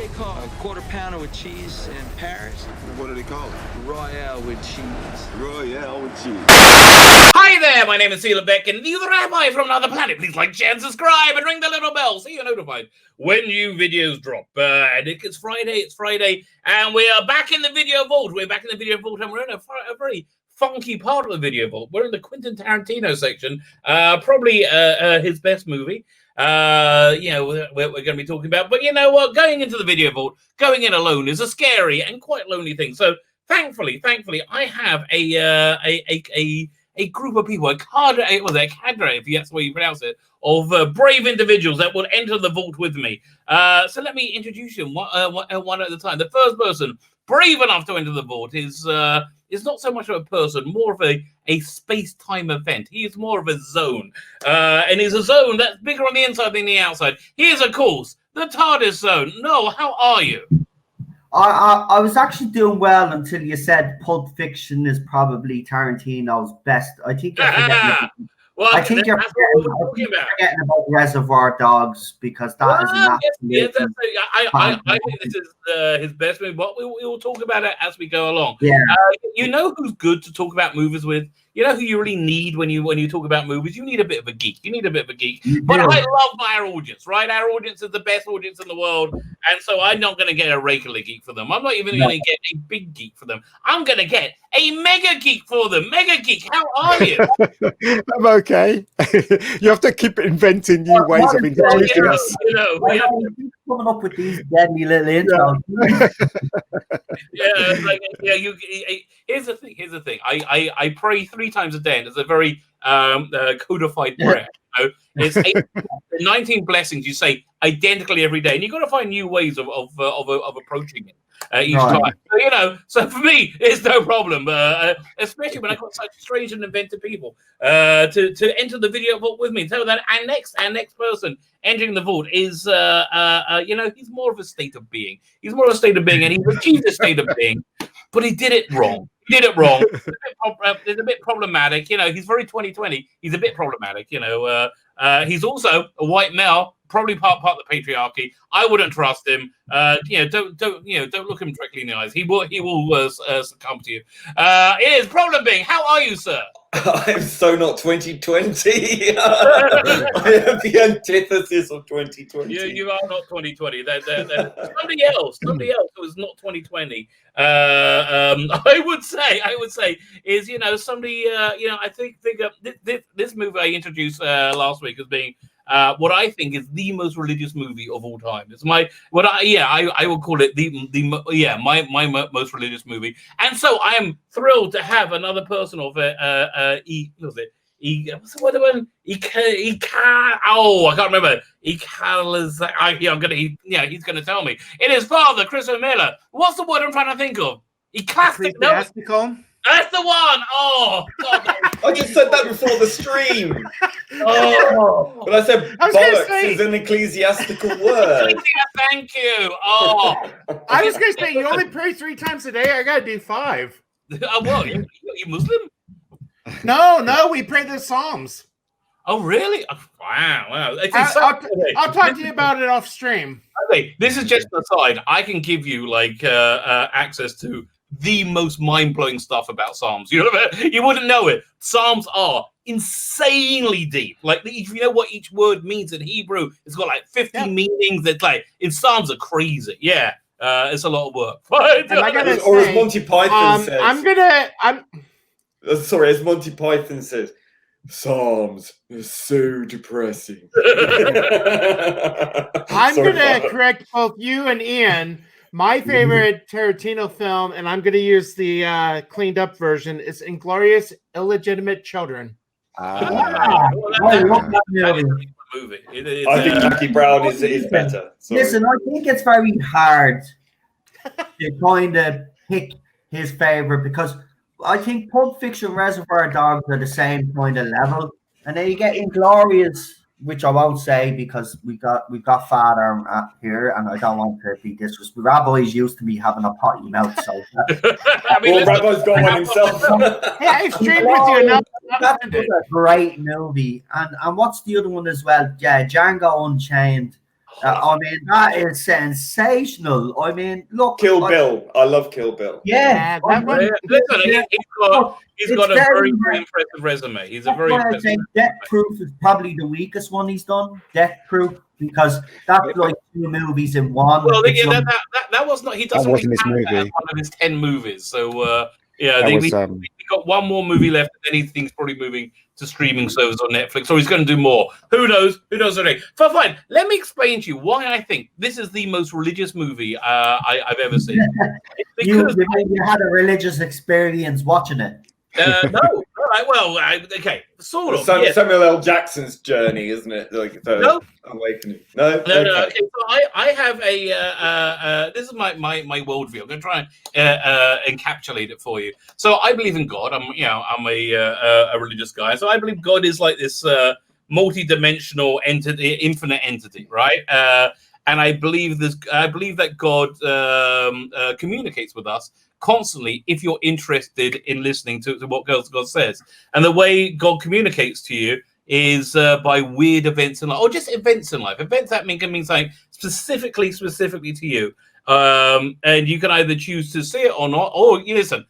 they call a quarter pounder with cheese in Paris? What do they call it? Royale with cheese. Royale with cheese. Hi there, my name is Sheila Beck, and the Rabbi from another planet. Please like, share, and subscribe, and ring the little bell so you're notified when new videos drop. And it's Friday, and we are back in the video vault. We're back in the video vault, and we're in a very funky part of the video vault. We're in the Quentin Tarantino section, probably his best movie. We're going to be talking about. But you know what? Going into the video vault, going in alone is a scary and quite lonely thing. So thankfully, I have a group of people, a cadre, if that's the way you pronounce it, of brave individuals that will enter the vault with me. So let me introduce you one at a time. The first person brave enough to enter the vault is not so much of a person, more of a space-time event. He is more of a zone. And he's a zone that's bigger on the inside than the outside. Here's, of course, the Tardis zone. Noel, how are you? I was actually doing well until you said Pulp Fiction is probably Tarantino's best. I think you're forgetting. Well, I think you're forgetting about Reservoir Dogs because that is an absolute. I think this is his best movie, but we will talk about it as we go along. Yeah. You know who's good to talk about movies with? You know who you really need when you talk about movies? You need a bit of a geek. But I love our audience, right? Our audience is the best audience in the world. And so I'm not going to get a regular geek for them. I'm not even going to get a big geek for them. I'm going to get a mega geek for them. Mega geek, how are you? I'm okay. You have to keep inventing new ways of introducing us. Coming up with these deadly little intros. Here's the thing. I pray 3 times a day, and it's a very codified prayer. You know? It's 19 blessings you say identically every day, and you've got to find new ways of approaching it each time. So for me, it's no problem, especially when I've got such strange and inventive people to enter the video vault with me. So that our next person entering the vault is, he's more of a state of being. He's more of a state of being, and he's achieved a state of being, but he did it wrong. It's a bit problematic. He's very 2020. He's a bit problematic. He's also a white male, probably part of the patriarchy. I wouldn't trust him. Don't look him directly in the eyes. He will succumb to you. It is problem being. How are you, sir? I'm so not 2020. I am the antithesis of 2020. You are not 2020. Somebody else who is not 2020. I would say is somebody. I think this movie I introduced last week as being what I think is the most religious movie of all time. It's I will call it my most religious movie. And so I am thrilled to have another person of I can't remember. He's gonna tell me. It is Father Chris O'Miller. What's the word I'm trying to think of? Ecclesiastical. That's the one. Oh, God. I just said that before the stream. But I said bollocks is an ecclesiastical word. Thank you. Oh, I was going to say you only pray 3 times a day. I got to do 5. What? You Muslim? No, we pray the Psalms. Oh, really? Oh, wow. I'll talk to you about it off stream. Okay, this is just an aside. I can give you access to the most mind-blowing stuff about Psalms. You wouldn't know it. Psalms are insanely deep. If you know what each word means in Hebrew, it's got 50 meanings. It's Psalms are crazy. Yeah, it's a lot of work. Or as Monty Python says, as Monty Python says, Psalms are so depressing. I'm going to correct both you and Ian. My favorite Tarantino film, and I'm going to use the cleaned up version, is Inglorious Illegitimate Children. I think Jackie Brown is better. Sorry. Listen, I think it's very hard to kind of pick his favorite because I think Pulp Fiction, Reservoir Dogs are the same kind of level, and then you get Inglorious, which I won't say because we got Father here, and I don't want to be disrespectful. Rabbi's used to me having a potty mouth, so Rabbi's got one himself. Hey, I've streamed with you enough. That was a great movie, and what's the other one as well? Yeah, Django Unchained. I mean, that is sensational. I mean, look. Kill Bill. I love Kill Bill. Yeah. that one. Listen, he's got a very, very impressive resume. He's a That's very why I impressive think Death Proof is probably the weakest one he's done. Death Proof, because that's like 2 movies in one. Well, It's yeah, like- that was not. He doesn't wasn't his count that as movie. one of his 10 movies. So yeah, That we was, got one more movie left, and then he's probably moving to streaming service on Netflix, or he's going to do more. Who knows? Who knows already? But fine, let me explain to you why I think this is the most religious movie I've ever seen. you had a religious experience watching it. No, all right, well, okay, sort of. Yes. Samuel L. Jackson's journey, isn't it? Like the No. awakening. No. No. Okay, so I have a this is my worldview. I'm going to try and encapsulate it for you. So I believe in God. I'm a religious guy. So I believe God is like this multi-dimensional entity, infinite entity, right? And I believe that God communicates with us constantly if you're interested in listening to what God says. And the way God communicates to you is by weird events in life, or just events in life. Events that can mean something specifically to you. And you can either choose to see it or not, or you listen.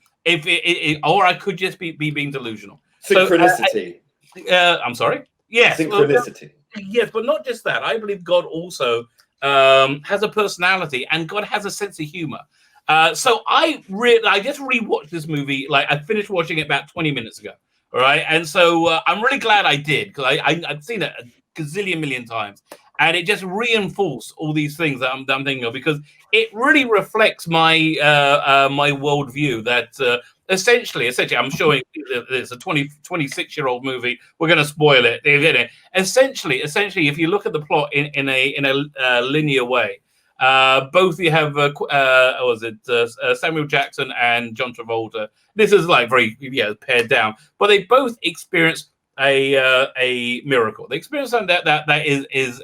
Or I could just be being delusional. Synchronicity. I'm sorry. Yes. Synchronicity. Yes, but not just that. I believe God also has a personality, and God has a sense of humor. So I just rewatched this movie. Like I finished watching it about 20 minutes ago. All right, and so I'm really glad I did, because I've seen it a gazillion million times, and it just reinforced all these things that I'm thinking of, because it really reflects my my worldview. That essentially, I'm showing it's a 26-year-old movie. We're going to spoil it. Essentially, if you look at the plot in a linear way. Both you have Samuel Jackson and John Travolta. This is like very pared down, but they both experience a miracle. They experience something that is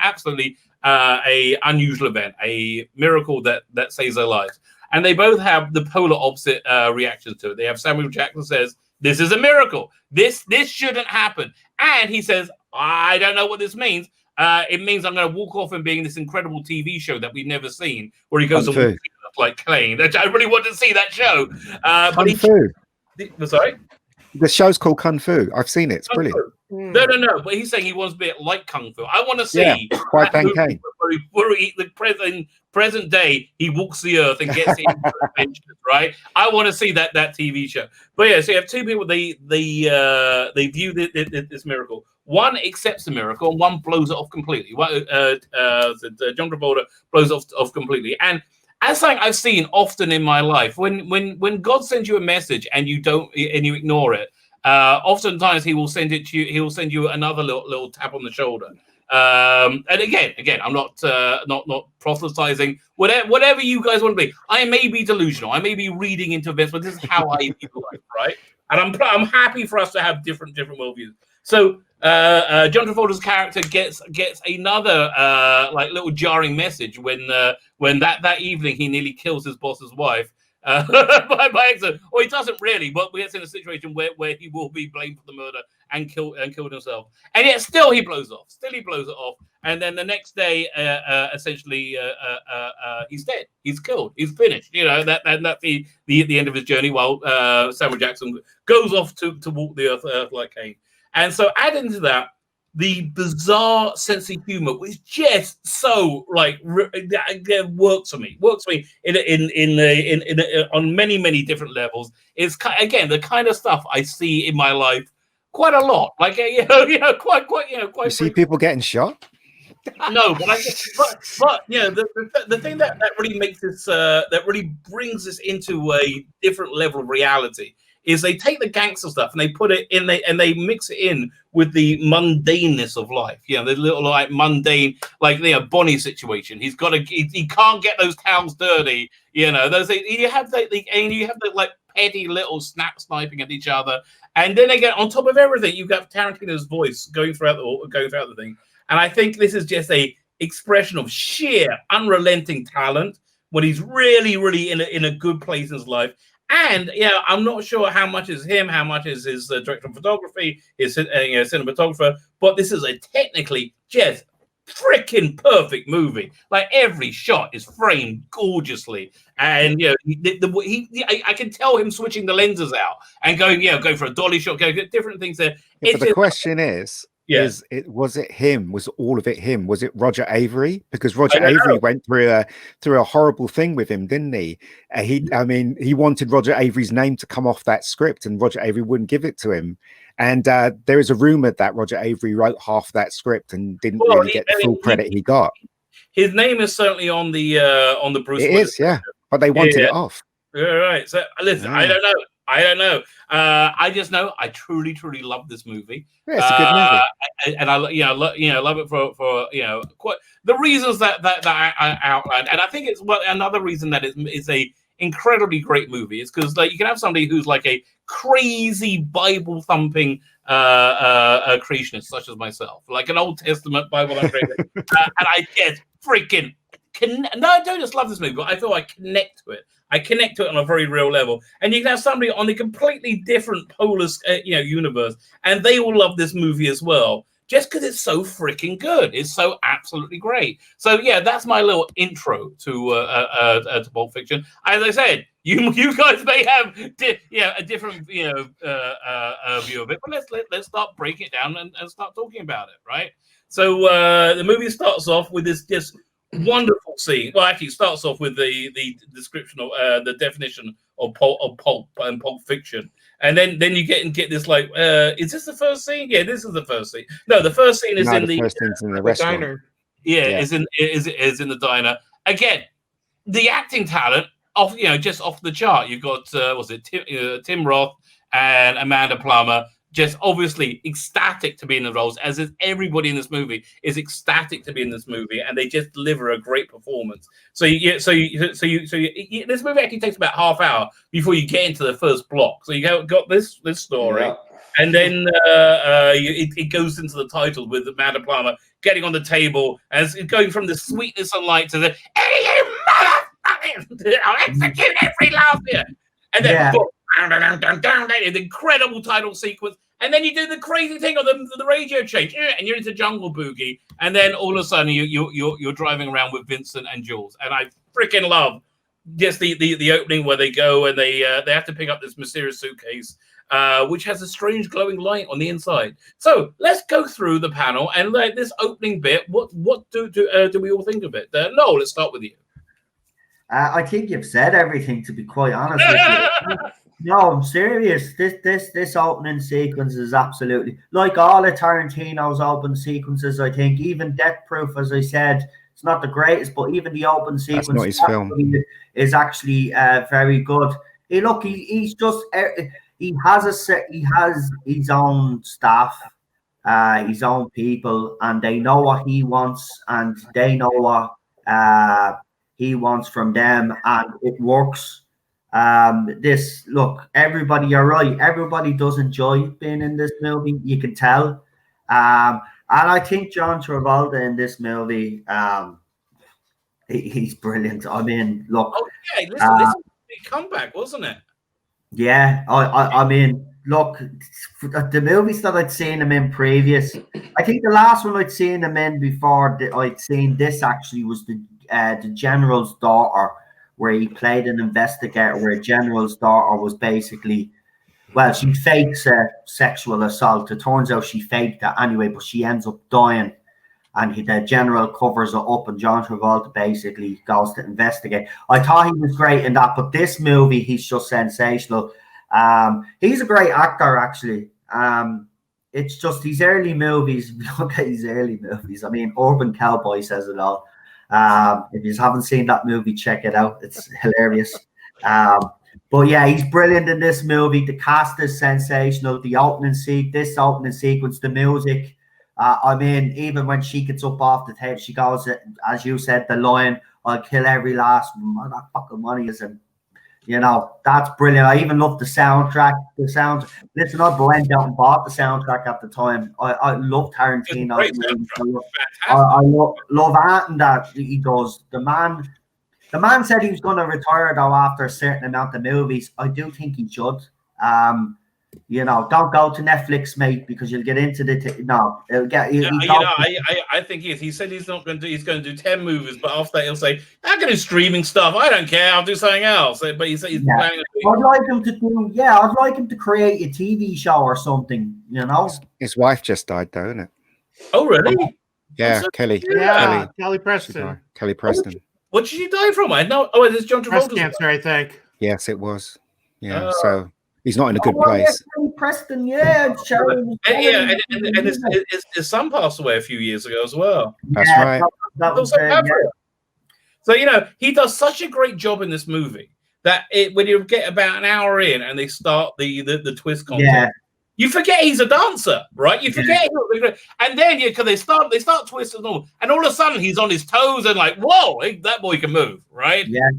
absolutely a unusual event, a miracle that saves their lives. And they both have the polar opposite reactions to it. They have Samuel Jackson says, "This is a miracle. This shouldn't happen," and he says, "I don't know what this means. It means I'm going to walk off and being this incredible TV show that we've never seen, where he goes and like Klein. I really want to see that show." Kung Fu. Sorry? The show's called Kung Fu. I've seen it. It's brilliant. No. But he's saying he wants to be like Kung Fu. I want to see where the present day he walks the earth and gets into adventures, right? I want to see that TV show. But yeah, so you have two people. They view this miracle. One accepts the miracle, and one blows it off completely. John Travolta blows it off completely. And as something I've seen often in my life, when God sends you a message and you ignore it, oftentimes He will send it to you. He will send you another little tap on the shoulder. And again, I'm not proselytizing. Whatever you guys want to be, I may be delusional. I may be reading into events, but this is how I view life, right? And I'm happy for us to have different worldviews. So John Travolta's character gets another little jarring message when that evening he nearly kills his boss's wife by accident. Or he doesn't really, but we get in a situation where he will be blamed for the murder and killed himself. And yet still he blows it off. And then the next day, essentially, he's dead. He's killed. He's finished. That's the end of his journey. While Samuel Jackson goes off to walk the earth like Cain. And so, adding to that, the bizarre sense of humor, which just so works for me in on many different levels. Is again the kind of stuff I see in my life quite a lot. Like quite. You see people getting shot. No, but the thing that really makes this that really brings this into a different level of reality is they take the gangster stuff and they put it in, and they mix it in with the mundaneness of life. The little mundane, Bonnie situation. He can't get those towels dirty. You have the petty little sniping at each other, and then again on top of everything, you've got Tarantino's voice going throughout the thing. And I think this is just a expression of sheer unrelenting talent when he's really in a good place in his life. And I'm not sure how much is him, how much is his director of photography, his cinematographer, but this is a technically just freaking perfect movie. Like every shot is framed gorgeously, and you know, I can tell him switching the lenses out and going, going for a dolly shot, going different things there. But the question is was it him? Was all of it him? Was it Roger Avery? Because Roger Avery went through a horrible thing with him, didn't he? He wanted Roger Avery's name to come off that script, and Roger Avery wouldn't give it to him. And there is a rumor that Roger Avery wrote half that script and didn't really get the full credit he got. His name is certainly on the Bruce. It is, yeah, but they wanted it off. Yeah, right. So listen, I don't know. I just know I truly love this movie. Yeah, it's a good movie, and I love it for quite the reasons that I outlined. And I think it's another reason that it's a incredibly great movie is because like you can have somebody who's like a crazy Bible thumping creationist such as myself, like an Old Testament Bible thumping and I just freaking I don't just love this movie, but I feel I connect to it. I connect to it on a very real level. And you can have somebody on a completely different polar universe, and they will love this movie as well. Just because it's so freaking good. It's so absolutely great. So yeah, that's my little intro to Pulp Fiction. As I said, you guys may have a different view of it, but let's start breaking it down and start talking about it, right? So the movie starts off with this just wonderful scene. Well, actually, it starts off with the description of the definition of pulp and Pulp Fiction. And then you get this like, is this the first scene? Yeah, this is the first scene. No, the first scene is in the restaurant. Diner. Yeah, is in the diner. Again, the acting talent just off the chart. You've got Tim Roth and Amanda Plummer, just obviously ecstatic to be in the roles, as is everybody in this movie is ecstatic to be in this movie, and they just deliver a great performance. So this movie actually takes about half hour before you get into the first block. So you got this story, and then it goes into the title with Amanda Plummer getting on the table as going from the sweetness and light to the "Hey, you motherfucker! I'll execute every last year," and then boom, an incredible title sequence. And then you do the crazy thing of the radio change, and you're into Jungle Boogie, and then all of a sudden you're driving around with Vincent and Jules, and I freaking love just the opening where they go and they have to pick up this mysterious suitcase, which has a strange glowing light on the inside. So let's go through the panel and like this opening bit. What do we all think of it? Noel, let's start with you. I think you've said everything, to be quite honest with you. No, I'm serious. This opening sequence is absolutely like all of Tarantino's open sequences. I think even Death Proof, as I said, it's not the greatest, but even the open sequence is actually very good. He has his own staff, his own people, and they know what he wants, and they know what he wants from them, and it works. Everybody, you're right. Everybody does enjoy being in this movie. You can tell. And I think John Travolta in this movie, he's brilliant. I mean, look. Oh yeah, this was a big comeback, wasn't it? Yeah, I mean, look, the movies that I'd seen him in previous, I think the last one I'd seen him in before I'd seen this actually was the General's Daughter, where he played an investigator, where a general's daughter was basically, she fakes a sexual assault. It turns out she faked it anyway, but she ends up dying. And the general covers it up, and John Travolta basically goes to investigate. I thought he was great in that, but this movie, he's just sensational. He's a great actor, actually. It's just these early movies, look at these early movies. I mean, Urban Cowboy says it all. If you haven't seen that movie, check it out. It's hilarious. But yeah, he's brilliant in this movie. The cast is sensational. The opening sequence, the music. I mean, even when she gets up off the table, she goes, as you said, the line, "I'll kill every last motherfucking money," and that's brilliant. I even love the soundtrack. Listen, I went out and bought the soundtrack at the time. I love Tarantino. I love anything that he does. The man said he was going to retire though after a certain amount of movies. I do think he should. You know, don't go to Netflix, mate, because you'll get into the no. It'll get I think he is. He said he's not going to do. He's going to do 10 movies, but after that he'll say, "I'm going to do streaming stuff. I don't care. I'll do something else." But he said he's planning on doing. I'd like him to do. Yeah, I'd like him to create a TV show or something. You know, his wife just died, though, isn't it? Oh, really? Yeah, Kelly. Yeah, Kelly Preston. Kelly Preston. What did she die from? I know. Oh, it's John Travolta's Breast cancer, I think. Yes, it was. Yeah, so he's not in a good place. Yeah, Preston, yeah, and his son passed away a few years ago as well. That's right. That was, So you know he does such a great job in this movie that when you get about an hour in and they start the twist content, you forget he's a dancer, right? You forget, and then because they start twisting and all of a sudden he's on his toes and like, whoa, that boy can move, right? Yeah.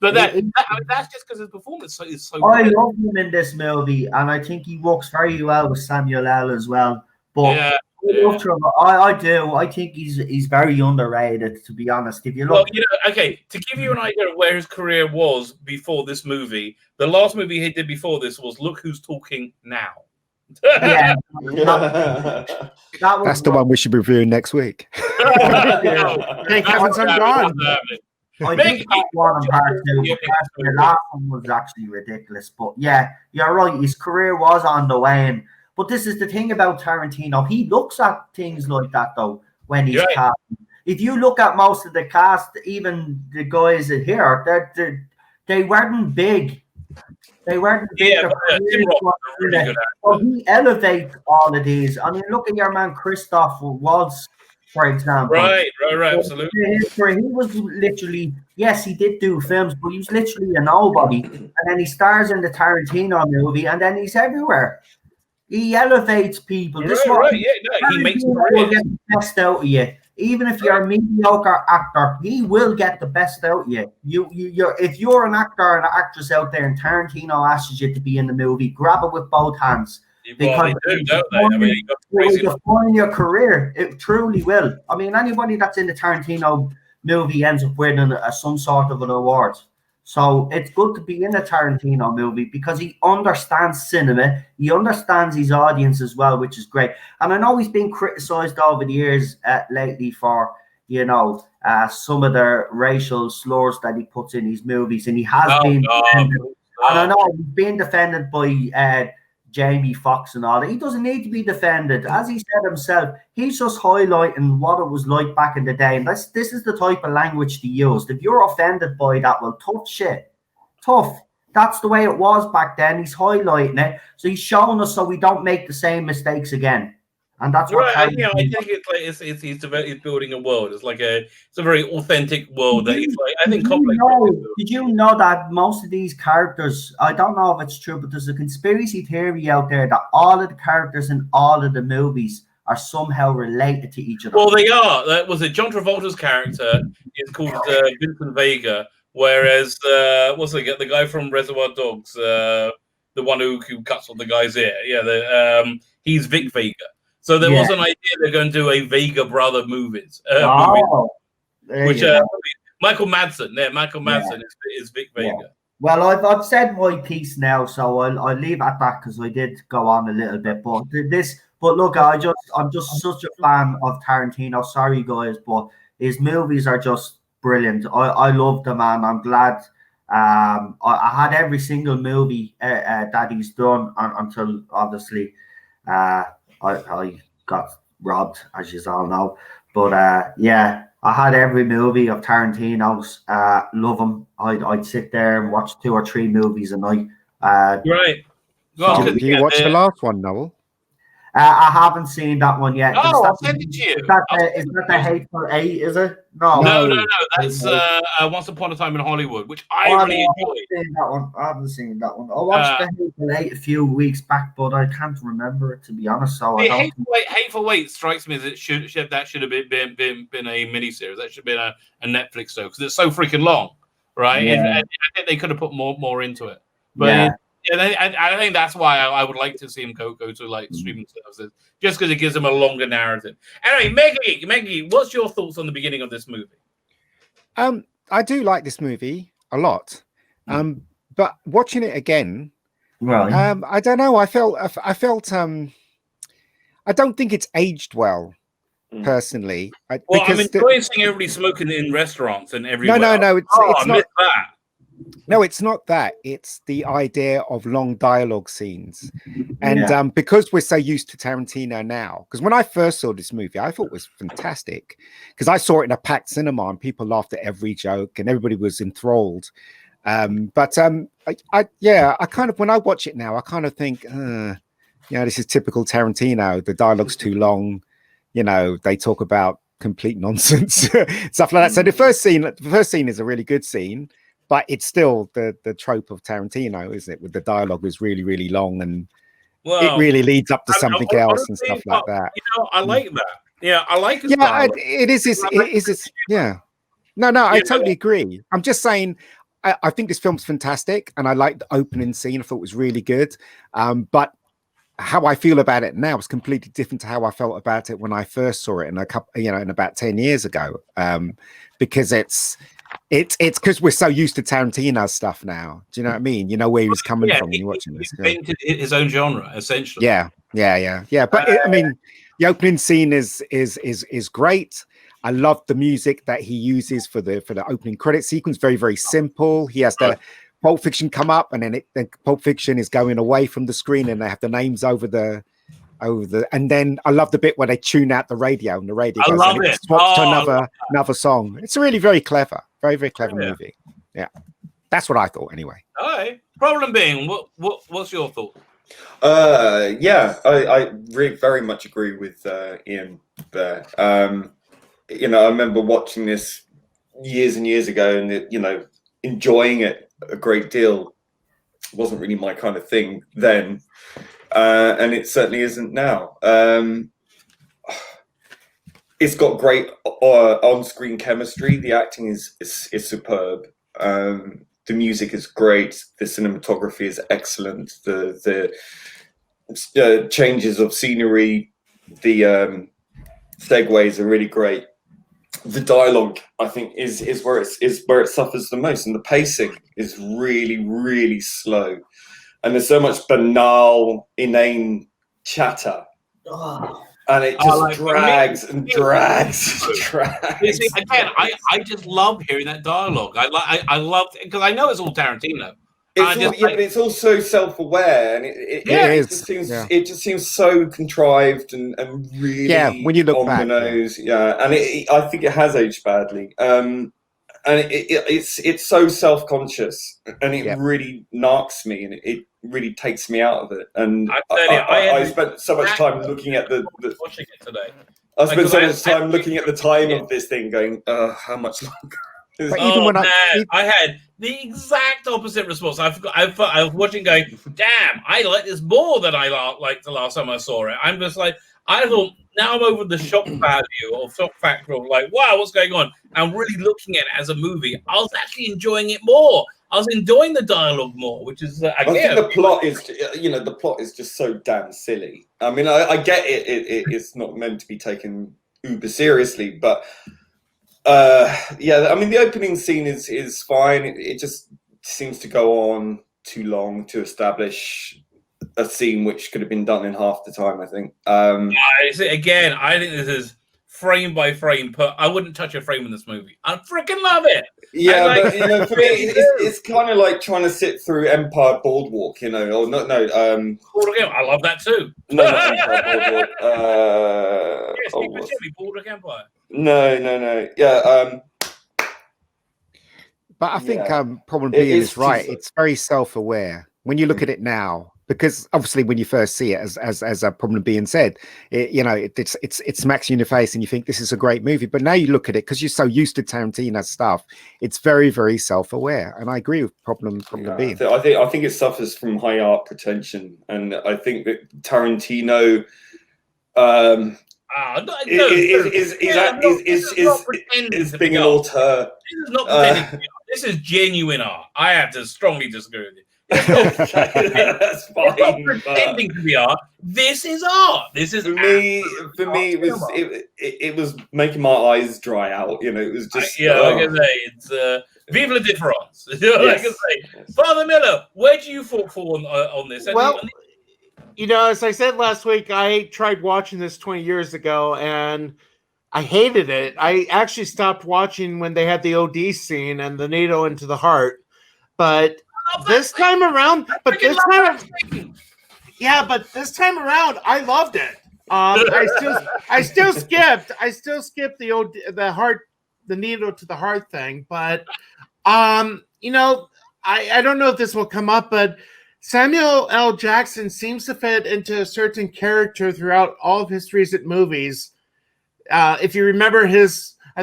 But that's just because his performance is so. I love him in this movie, and I think he works very well with Samuel L. as well. But I do. I think he's very underrated, to be honest. If you look, well, you know, okay, to give you an idea of where his career was before this movie, the last movie he did before this was Look Who's Talking Now. Yeah, that's the one we should be reviewing next week. Thank heavens I'm gone. I think that one and part two, the last one was actually ridiculous. But yeah, you're right. His career was on the wane. But this is the thing about Tarantino. He looks at things like that, though, when he's casting. If you look at most of the cast, even the guys here, they weren't big. They weren't big. Well, he elevates all of these. I mean, look at your man Christoph Waltz, for example. Right, absolutely. Where he was literally, yes, he did do films, but he was literally a nobody. And then he stars in the Tarantino movie, and then he's everywhere. He elevates people. He makes careers. Get the best out of you. Even if you're a mediocre actor, he will get the best out of you. If you're an actor or an actress out there, and Tarantino asks you to be in the movie, grab it with both hands. Because it will define your career. It truly will. I mean, anybody that's in the Tarantino movie ends up winning some sort of an award. So it's good to be in a Tarantino movie because he understands cinema. He understands his audience as well, which is great. And I know he's been criticized over the years lately for, you know, some of the racial slurs that he puts in his movies. And he has been defended. And I know he's been defended by Jamie Foxx and all that. He doesn't need to be defended. As he said himself, he's just highlighting what it was like back in the day. And this is the type of language to use. If you're offended by that, well, tough shit. Tough. That's the way it was back then. He's highlighting it. So he's showing us so we don't make the same mistakes again. And that's what I think it's like he's building a world. It's like it's a very authentic world that he's like. I think did you know that most of these characters? I don't know if it's true, but there's a conspiracy theory out there that all of the characters in all of the movies are somehow related to each other. Well, they are. That was it. John Travolta's character is called Vincent Vega, whereas what's the guy from Reservoir Dogs, the one who cuts off the guy's ear? Yeah, he's Vic Vega. So there was an idea they're going to do a Vega brother movies, which Michael Madsen. Yeah, Michael Madsen is Vic Vega. Yeah. Well, I've said my piece now, so I'll leave at that because I did go on a little bit. But look, I'm just such a fan of Tarantino. Sorry, guys, but his movies are just brilliant. I love the man. I'm glad. I had every single movie that he's done until obviously. I got robbed, as you all know. But I had every movie of Tarantino's. Love them. I'd sit there and watch 2 or 3 movies a night. Right. Well, did you watch the last one, Noel? I haven't seen that one yet. Oh, I'll send it to you. Is that the Hateful Eight, is it? No. That's Once Upon a Time in Hollywood, which I really enjoyed. I haven't seen that one. I watched the Hateful Eight a few weeks back, but I can't remember it, to be honest. So Hateful Eight strikes me as that should have been a miniseries. That should have been a Netflix show because it's so freaking long, right? Yeah. And I think they could have put more into it. But I think that's why I would like to see him go to like streaming services, just because it gives him a longer narrative. Anyway, Maggie, what's your thoughts on the beginning of this movie? I do like this movie a lot, but watching it again, Right. I don't know. I felt. I don't think it's aged well, personally. Well, I'm enjoying seeing everybody smoking in restaurants and everywhere. No. It's I not missed that. No, it's not that. It's the idea of long dialogue scenes. And because we're so used to Tarantino now, because when I first saw this movie, I thought it was fantastic because I saw it in a packed cinema and people laughed at every joke and everybody was enthralled. But I kind of, when I watch it now, I kind of think, this is typical Tarantino. The dialogue's too long. They talk about complete nonsense, stuff like that. So the first scene is a really good scene. But it's still the trope of Tarantino, isn't it? With the dialogue is really, really long, and it really leads up to something else and stuff like that. I like that. Yeah, I like his dialogue. It is. Yeah. No, I totally agree. I'm just saying, I think this film's fantastic, and I like the opening scene. I thought it was really good. But how I feel about it now is completely different to how I felt about it when I first saw it in about 10 years ago. Because it's because we're so used to Tarantino stuff now. Do you know what I mean? You know where he was coming from when you're watching this. He invented his own genre, essentially. Yeah. But the opening scene is great. I love the music that he uses for the opening credit sequence. Very, very simple. He has the Pulp Fiction come up, and then Pulp Fiction is going away from the screen, and they have the names over the. And then I love the bit where they tune out the radio, and the radio goes and it swaps to another song. It's really very clever, very, very clever movie. Yeah, that's what I thought anyway. All right. Problem being, what's your thought? I very much agree with Ian there. I remember watching this years and years ago, and enjoying it a great deal. It wasn't really my kind of thing then. And it certainly isn't now. It's got great on-screen chemistry. The acting is superb. The music is great. The cinematography is excellent. The changes of scenery, the segues are really great. The dialogue, I think, is where it suffers the most, and the pacing is really, really slow. And there's so much banal, inane chatter. And it just drags and drags. Again, I just love hearing that dialogue. I love it because I know it's all Tarantino. But it's also self-aware, and it just seems so contrived and really when you look on back, the nose. And I think it has aged badly. And it's so self-conscious, and it really narks me, and it really takes me out of it. And I spent so much time looking at watching it today. I spent so much time looking at the time of this thing, going, how much longer? I had the exact opposite response. I was watching, going, damn, I like this more than I liked the last time I saw it. I'm just like, I thought, now I'm over the shock value or shock factor of like, wow, what's going on? I'm really looking at it as a movie. I was actually enjoying it more. I was enjoying the dialogue more, which is again. I think the plot is just so damn silly. I mean, I get it. It's not meant to be taken uber seriously, but I mean, the opening scene is fine. It just seems to go on too long to establish a scene which could have been done in half the time, I think. Again, I think this is frame by frame. I wouldn't touch a frame in this movie. I freaking love it. Yeah, but for me, it's kind of like trying to sit through Empire Boardwalk, or no. Boardwalk, I love that too. No, not Empire Boardwalk. Boardwalk Empire. No. Yeah. But I think Problem being is right. It's very self-aware when you look at it now. Because obviously, when you first see it, as a Problem being said, it smacks you in the face, and you think this is a great movie. But now you look at it because you're so used to Tarantino's stuff, it's very, very self-aware. And I agree with Problem being. I think it suffers from high art pretension, and I think that Tarantino is being an auteur. This is not pretending. This is genuine art. I have to strongly disagree with you. That's fine. It's not pretending to be art. This is art. This is for me. It was making my eyes dry out. It was just I can say it's Vive la différence. Tardis. You know, Yes. I can say. Father Miller, where do you fall on this? Well, you know, as I said last week, I tried watching this 20 years ago, and I hated it. I actually stopped watching when they had the OD scene and the needle into the heart. But this time around, but this time around, I loved it. I still skipped the heart, the needle to the heart thing. But you know, I don't know if this will come up, but Samuel L. Jackson seems to fit into a certain character throughout all of his recent movies. If you remember I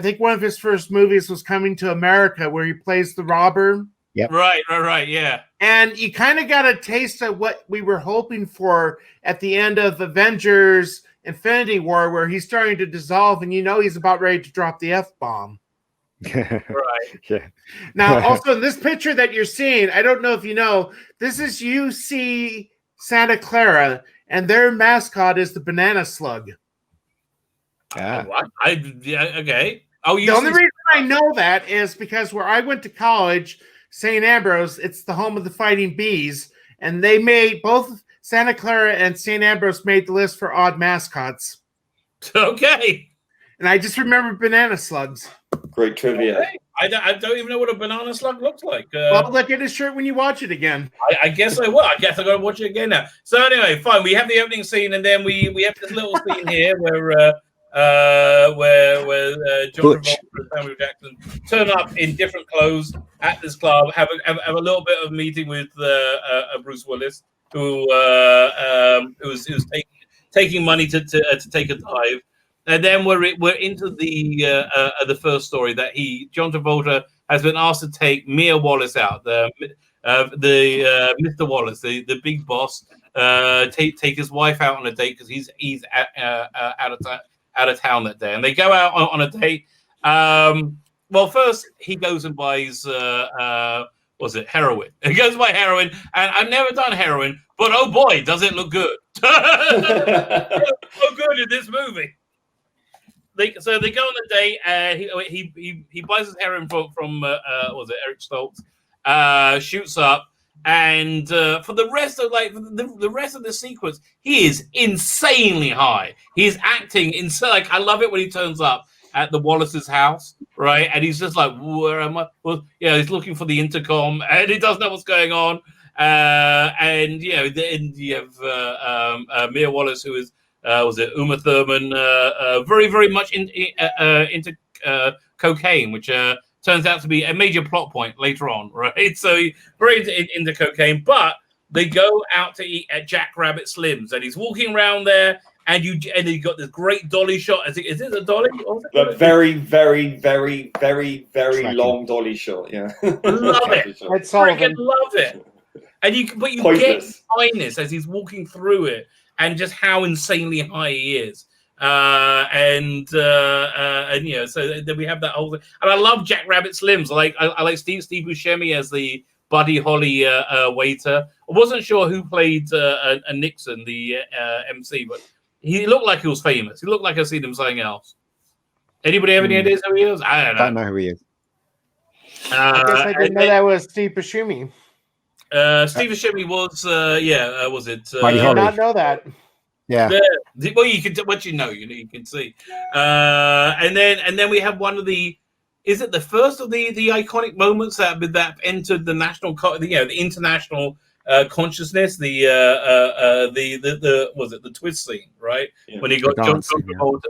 think one of his first movies was Coming to America, where he plays the robber. Yep. Right, yeah. And you kind of got a taste of what we were hoping for at the end of Avengers Infinity War, where he's starting to dissolve, and you know he's about ready to drop the F-bomb. Right. Yeah. Now, also in this picture that you're seeing, I don't know if you know, this is UC Santa Clara, and their mascot is the banana slug. What? Okay. Oh, The only reason I know that is because where I went to college, St. Ambrose, it's the home of the Fighting Bees, and they made both Santa Clara and St. Ambrose made the list for odd mascots. Okay. And I just remember banana slugs. Great trivia. Okay. I don't even know what a banana slug looks like. Well, look at his shirt when you watch it again. I guess I will. I guess I got to watch it again now. So anyway, fine. We have the opening scene, and then we have this little scene here where John Travolta and Samuel Jackson turn up in different clothes at this club, have a little bit of meeting with Bruce Willis, who was taking money to take a dive. And then we're into the first story that John Travolta has been asked to take Mia Wallace out, the Mr. Wallace, the big boss, take his wife out on a date because he's out of town that day, and they go out on a date. Well, first he goes and buys heroin. He goes to buy heroin, and I've never done heroin, but oh boy, does it look good! It looks so good in this movie. So they go on the date. He buys his heroin from Eric Stoltz, shoots up, and for the rest of the rest of the sequence, he is insanely high. He's acting insane. I love it when he turns up at the Wallace's house, right? And he's just like, "Where am I?" Well, he's looking for the intercom, and he doesn't know what's going on. And then you have Mia Wallace, who is Uma Thurman, very, very much into cocaine, which turns out to be a major plot point later on, right? So very into cocaine, but they go out to eat at Jack Rabbit Slim's, and he's walking around there, and you got this great dolly shot. Is it a dolly? A very, very, very, very, very long dolly shot. Yeah, love it. Freaking love it. And you get highness as he's walking through it, and just how insanely high he is. So then we have that whole thing. And I love Jack Rabbit Slims. I like Steve Buscemi as the Buddy Holly waiter. I wasn't sure who played a Nixon, the MC, but he looked like he was famous. He looked like I've seen him something else. Anybody have any ideas who he is? I don't know who he is. I guess I didn't know that was Steve Buscemi. Steve Buscemi was was it? I did not know that. Yeah. Well, you can once you can see. And then we have one of the. Is it the first of the iconic moments that entered the national, the international consciousness? The was it the twist scene, right? Yeah. When he got John Travolta.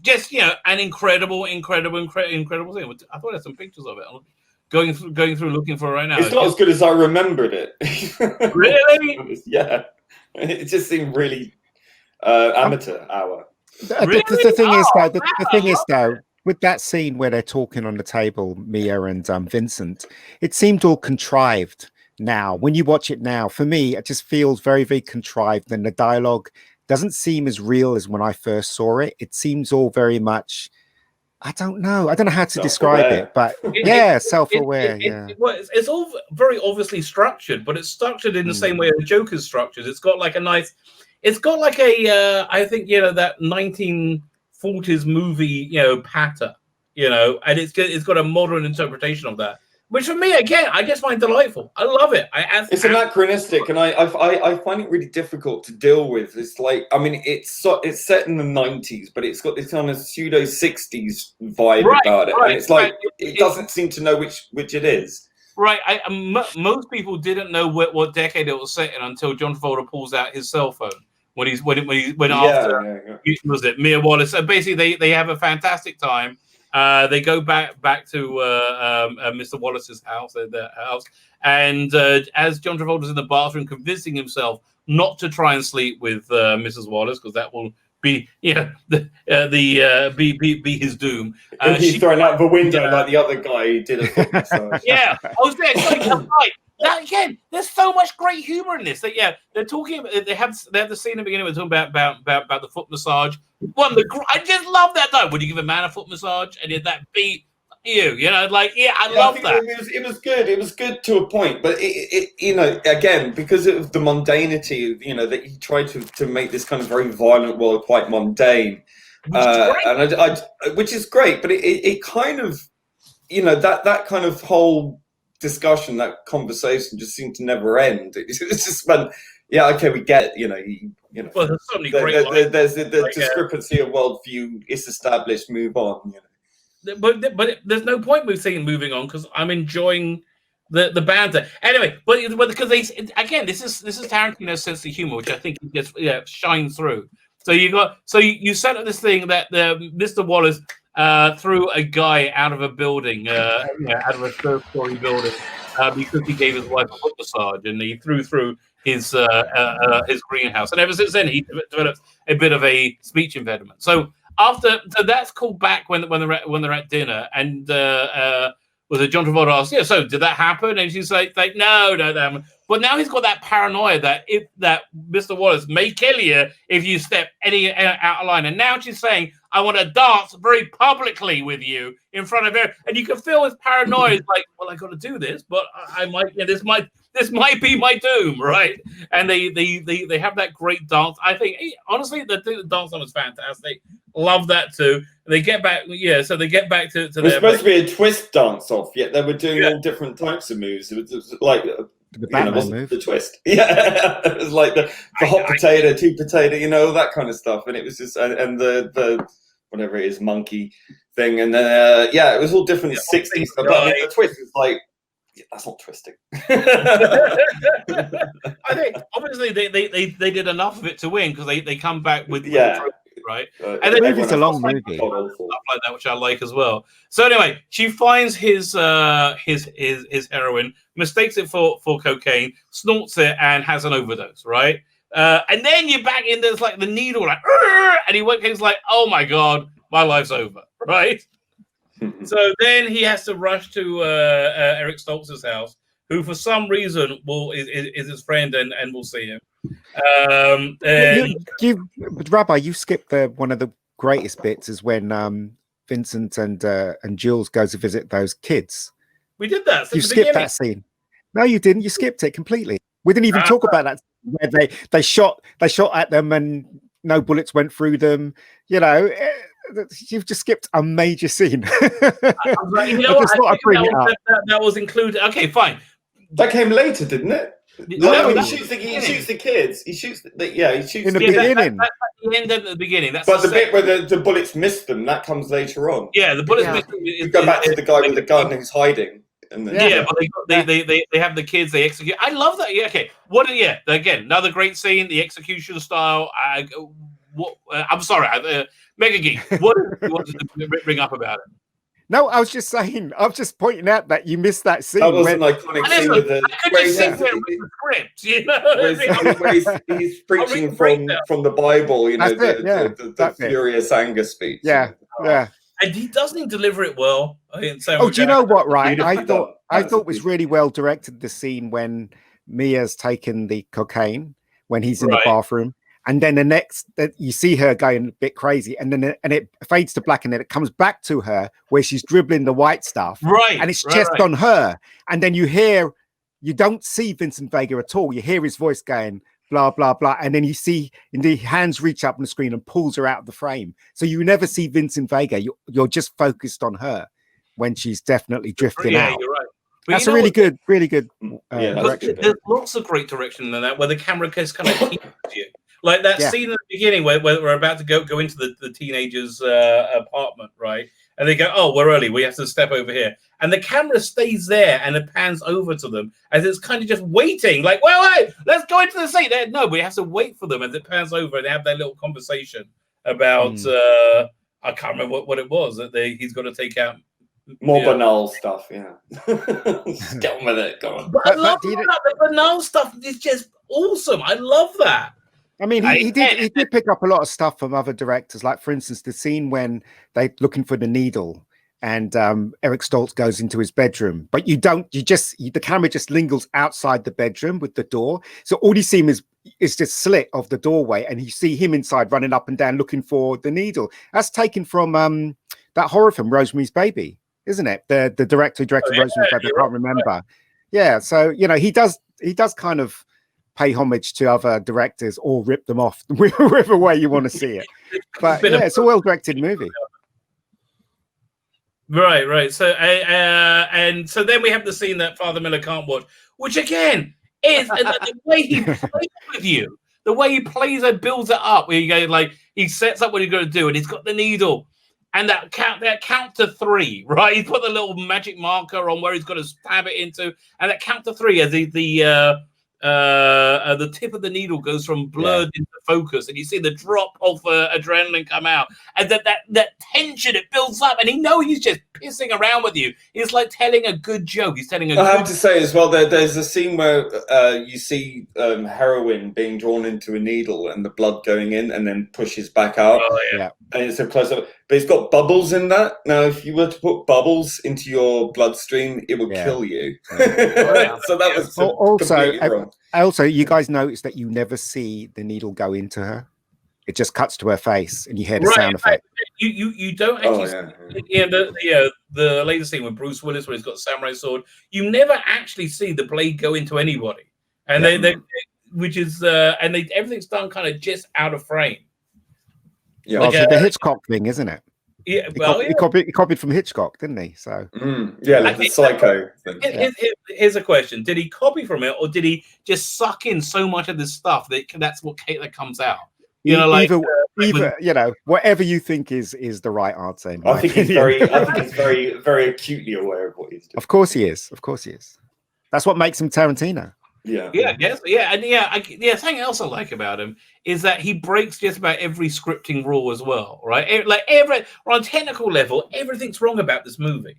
Just an incredible thing. I thought I had some pictures of it. I'm going through looking for it right now. It's not as good as I remembered it. Really? Yeah. It just seemed really amateur hour. The thing is though, with that scene where they're talking on the table, Mia and Vincent, it seemed all contrived. Now, when you watch it now, for me, it just feels very, very contrived, and the dialogue doesn't seem as real as when I first saw it. It seems all very much. I don't know how to describe it, but self-aware. It's all very obviously structured, but it's structured in the same way the Joker's structured. It's got like I think that 1940s movie patter, and it's got a modern interpretation of that. which for me, again, I just find delightful. I love it. It's anachronistic, and I find it really difficult to deal with. It's like, I mean, it's set in the 90s, but it's got this kind of pseudo 60s vibe about it, and it's like it doesn't seem to know which it is. Right. Most people didn't know what decade it was set in until John Travolta pulls out his cell phone when after was it Mia Wallace. So basically, they have a fantastic time. They go back to Mr. Wallace's house, their house, and as John Travolta's in the bathroom convincing himself not to try and sleep with Mrs. Wallace because that will be be his doom. He's thrown out the window like the other guy who did a foot massage. Yeah, I was there. Right. That, again, there's so much great humor in this. They're talking. They have the scene in the beginning. We're talking about the foot massage. I just love that though. Would you give a man a foot massage and that beat you? I love that. It was good. It was good to a point, but it again, because of the mundanity, that he tried to make this kind of very violent world quite mundane, which is great. But it kind of, that kind of whole discussion, that conversation just seemed to never end. It's just been, we get it. Well, there's so many great there's the discrepancy of worldview is established. Move on. But there's no point with saying moving on because I'm enjoying the banter anyway. But because this is Tarantino's sense of humor, which I think gets shines through. So you set up this thing that Mr. Wallace threw a guy out of a building, out of a third-story building, because he gave his wife a foot massage, and he threw through his greenhouse. And ever since then, he developed a bit of a speech impediment. So that's called back when they're at dinner, and was it John Travolta asked, so did that happen? And she's like no, that happened. But now he's got that paranoia that Mr. Wallace may kill you if you step any out of line. And now she's saying, I want to dance very publicly with you in front of everyone. And you can feel his paranoia. It's like, well, I got to do this, but I might. This might be my doom, right? And they have that great dance. I think honestly, the dance was fantastic. Love that too. They get back, so they get back to. It was supposed to be a twist dance off, yet they were doing all different types of moves. It was like the Batman move, the twist. Yeah, it was like the hot potato, two potato, that kind of stuff. And it was just and the whatever it is, monkey thing, and then it was all different 60s stuff. But the twist is like. That's not twisting. I think obviously they did enough of it to win because they come back with right. And then it's a long movie, stuff like that, which I like as well. So anyway, she finds his heroin, mistakes it for cocaine, snorts it, and has an overdose. Right, and then you're back in there's like the needle, like, and he's like, oh my god, my life's over. Right. So then he has to rush to Eric Stoltz's house, who for some reason is his friend and will see him. Rabbi, you skipped one of the greatest bits is when Vincent and Jules go to visit those kids. We did that. You skipped that scene. No, you didn't. You skipped it completely. We didn't even talk about that where they shot at them and no bullets went through them. You've just skipped a major scene. That was included. Okay, fine. That came later, didn't it? No, he shoots the kids. He shoots in the beginning. That's at the end of the beginning. But the bit where the bullets miss them, that comes later on. Yeah, the bullets miss them. You go back to the guy with the gun who's hiding. And then, but they have the kids. They execute. I love that. Yeah, okay. Again, another great scene. The execution style. I'm sorry, Mega Geek. What did you want to bring up about it? No, I was just pointing out that you missed that scene. That was an iconic scene with the. I could just sit there with the script, he's preaching from the Bible, the furious anger speech. Yeah. And he doesn't deliver it well. I didn't say. Do you know what? Right, I thought was really well directed. The scene when Mia's taken the cocaine when he's in the bathroom. And then the next, you see her going a bit crazy, and then it fades to black, and then it comes back to her where she's dribbling the white stuff, right? And it's just on her, and then you don't see Vincent Vega at all. You hear his voice going blah blah blah, and then you see the hands reach up on the screen and pulls her out of the frame. So you never see Vincent Vega. You're just focused on her when she's definitely drifting out. You're right. That's a really good direction. There's lots of great direction in that, where the camera just kind of keeps you. Like that scene at the beginning where we're about to go into the teenager's apartment, right? And they go, "Oh, we're early. We have to step over here." And the camera stays there and it pans over to them as it's kind of just waiting. Like, wait, let's go into the scene. No, we have to wait for them as it pans over and they have that little conversation about I can't remember what it was that he's got to take out. More banal stuff, yeah. Just get on with it. Go on. But I love that. The banal stuff is just awesome. I love that. I mean, he did pick up a lot of stuff from other directors. Like, for instance, the scene when they're looking for the needle and Eric Stoltz goes into his bedroom, but the camera just lingers outside the bedroom with the door. So all you see is just slit of the doorway, and you see him inside running up and down looking for the needle. That's taken from that horror film, Rosemary's Baby, isn't it? The director who directed Rosemary's Baby, I can't remember. Right. Yeah, so he does kind of pay homage to other directors or rip them off, whichever way you want to see it. But it's a well-directed movie. Right. So and so then we have the scene that Father Miller can't watch, which again is the way he plays with you, the way he plays and builds it up. Where you go, like, he sets up what he's going to do, and he's got the needle. And that count to 3, right? He's put the little magic marker on where he's got to stab it into, and that count to 3 as the tip of the needle goes from blurred into focus, and you see the drop of adrenaline come out, and that tension, it builds up, and he's just pissing around with you. It's like telling a good joke. He's telling I have to say as well, there's a scene where you see heroin being drawn into a needle and the blood going in and then pushes back out. Oh, yeah. And it's a close up, but it's got bubbles in that. Now, if you were to put bubbles into your bloodstream, it would kill you. So that was also, you guys notice that you never see the needle go into her. It just cuts to her face, and you hear the sound effect. You don't actually see the latest scene with Bruce Willis, where he's got a samurai sword. You never actually see the blade go into anybody, and everything's done kind of just out of frame. Yeah, like, the Hitchcock thing, isn't it? Yeah, he copied from Hitchcock, didn't he? So like the Psycho thing. Here's a question: did he copy from it, or did he just suck in so much of this stuff that's what comes out? Whatever you think is the right answer. I think he's very, very acutely aware of what he's doing. Of course he is. That's what makes him Tarantino. Something else I like about him is that he breaks just about every scripting rule as well, right? Like on a technical level, everything's wrong about this movie.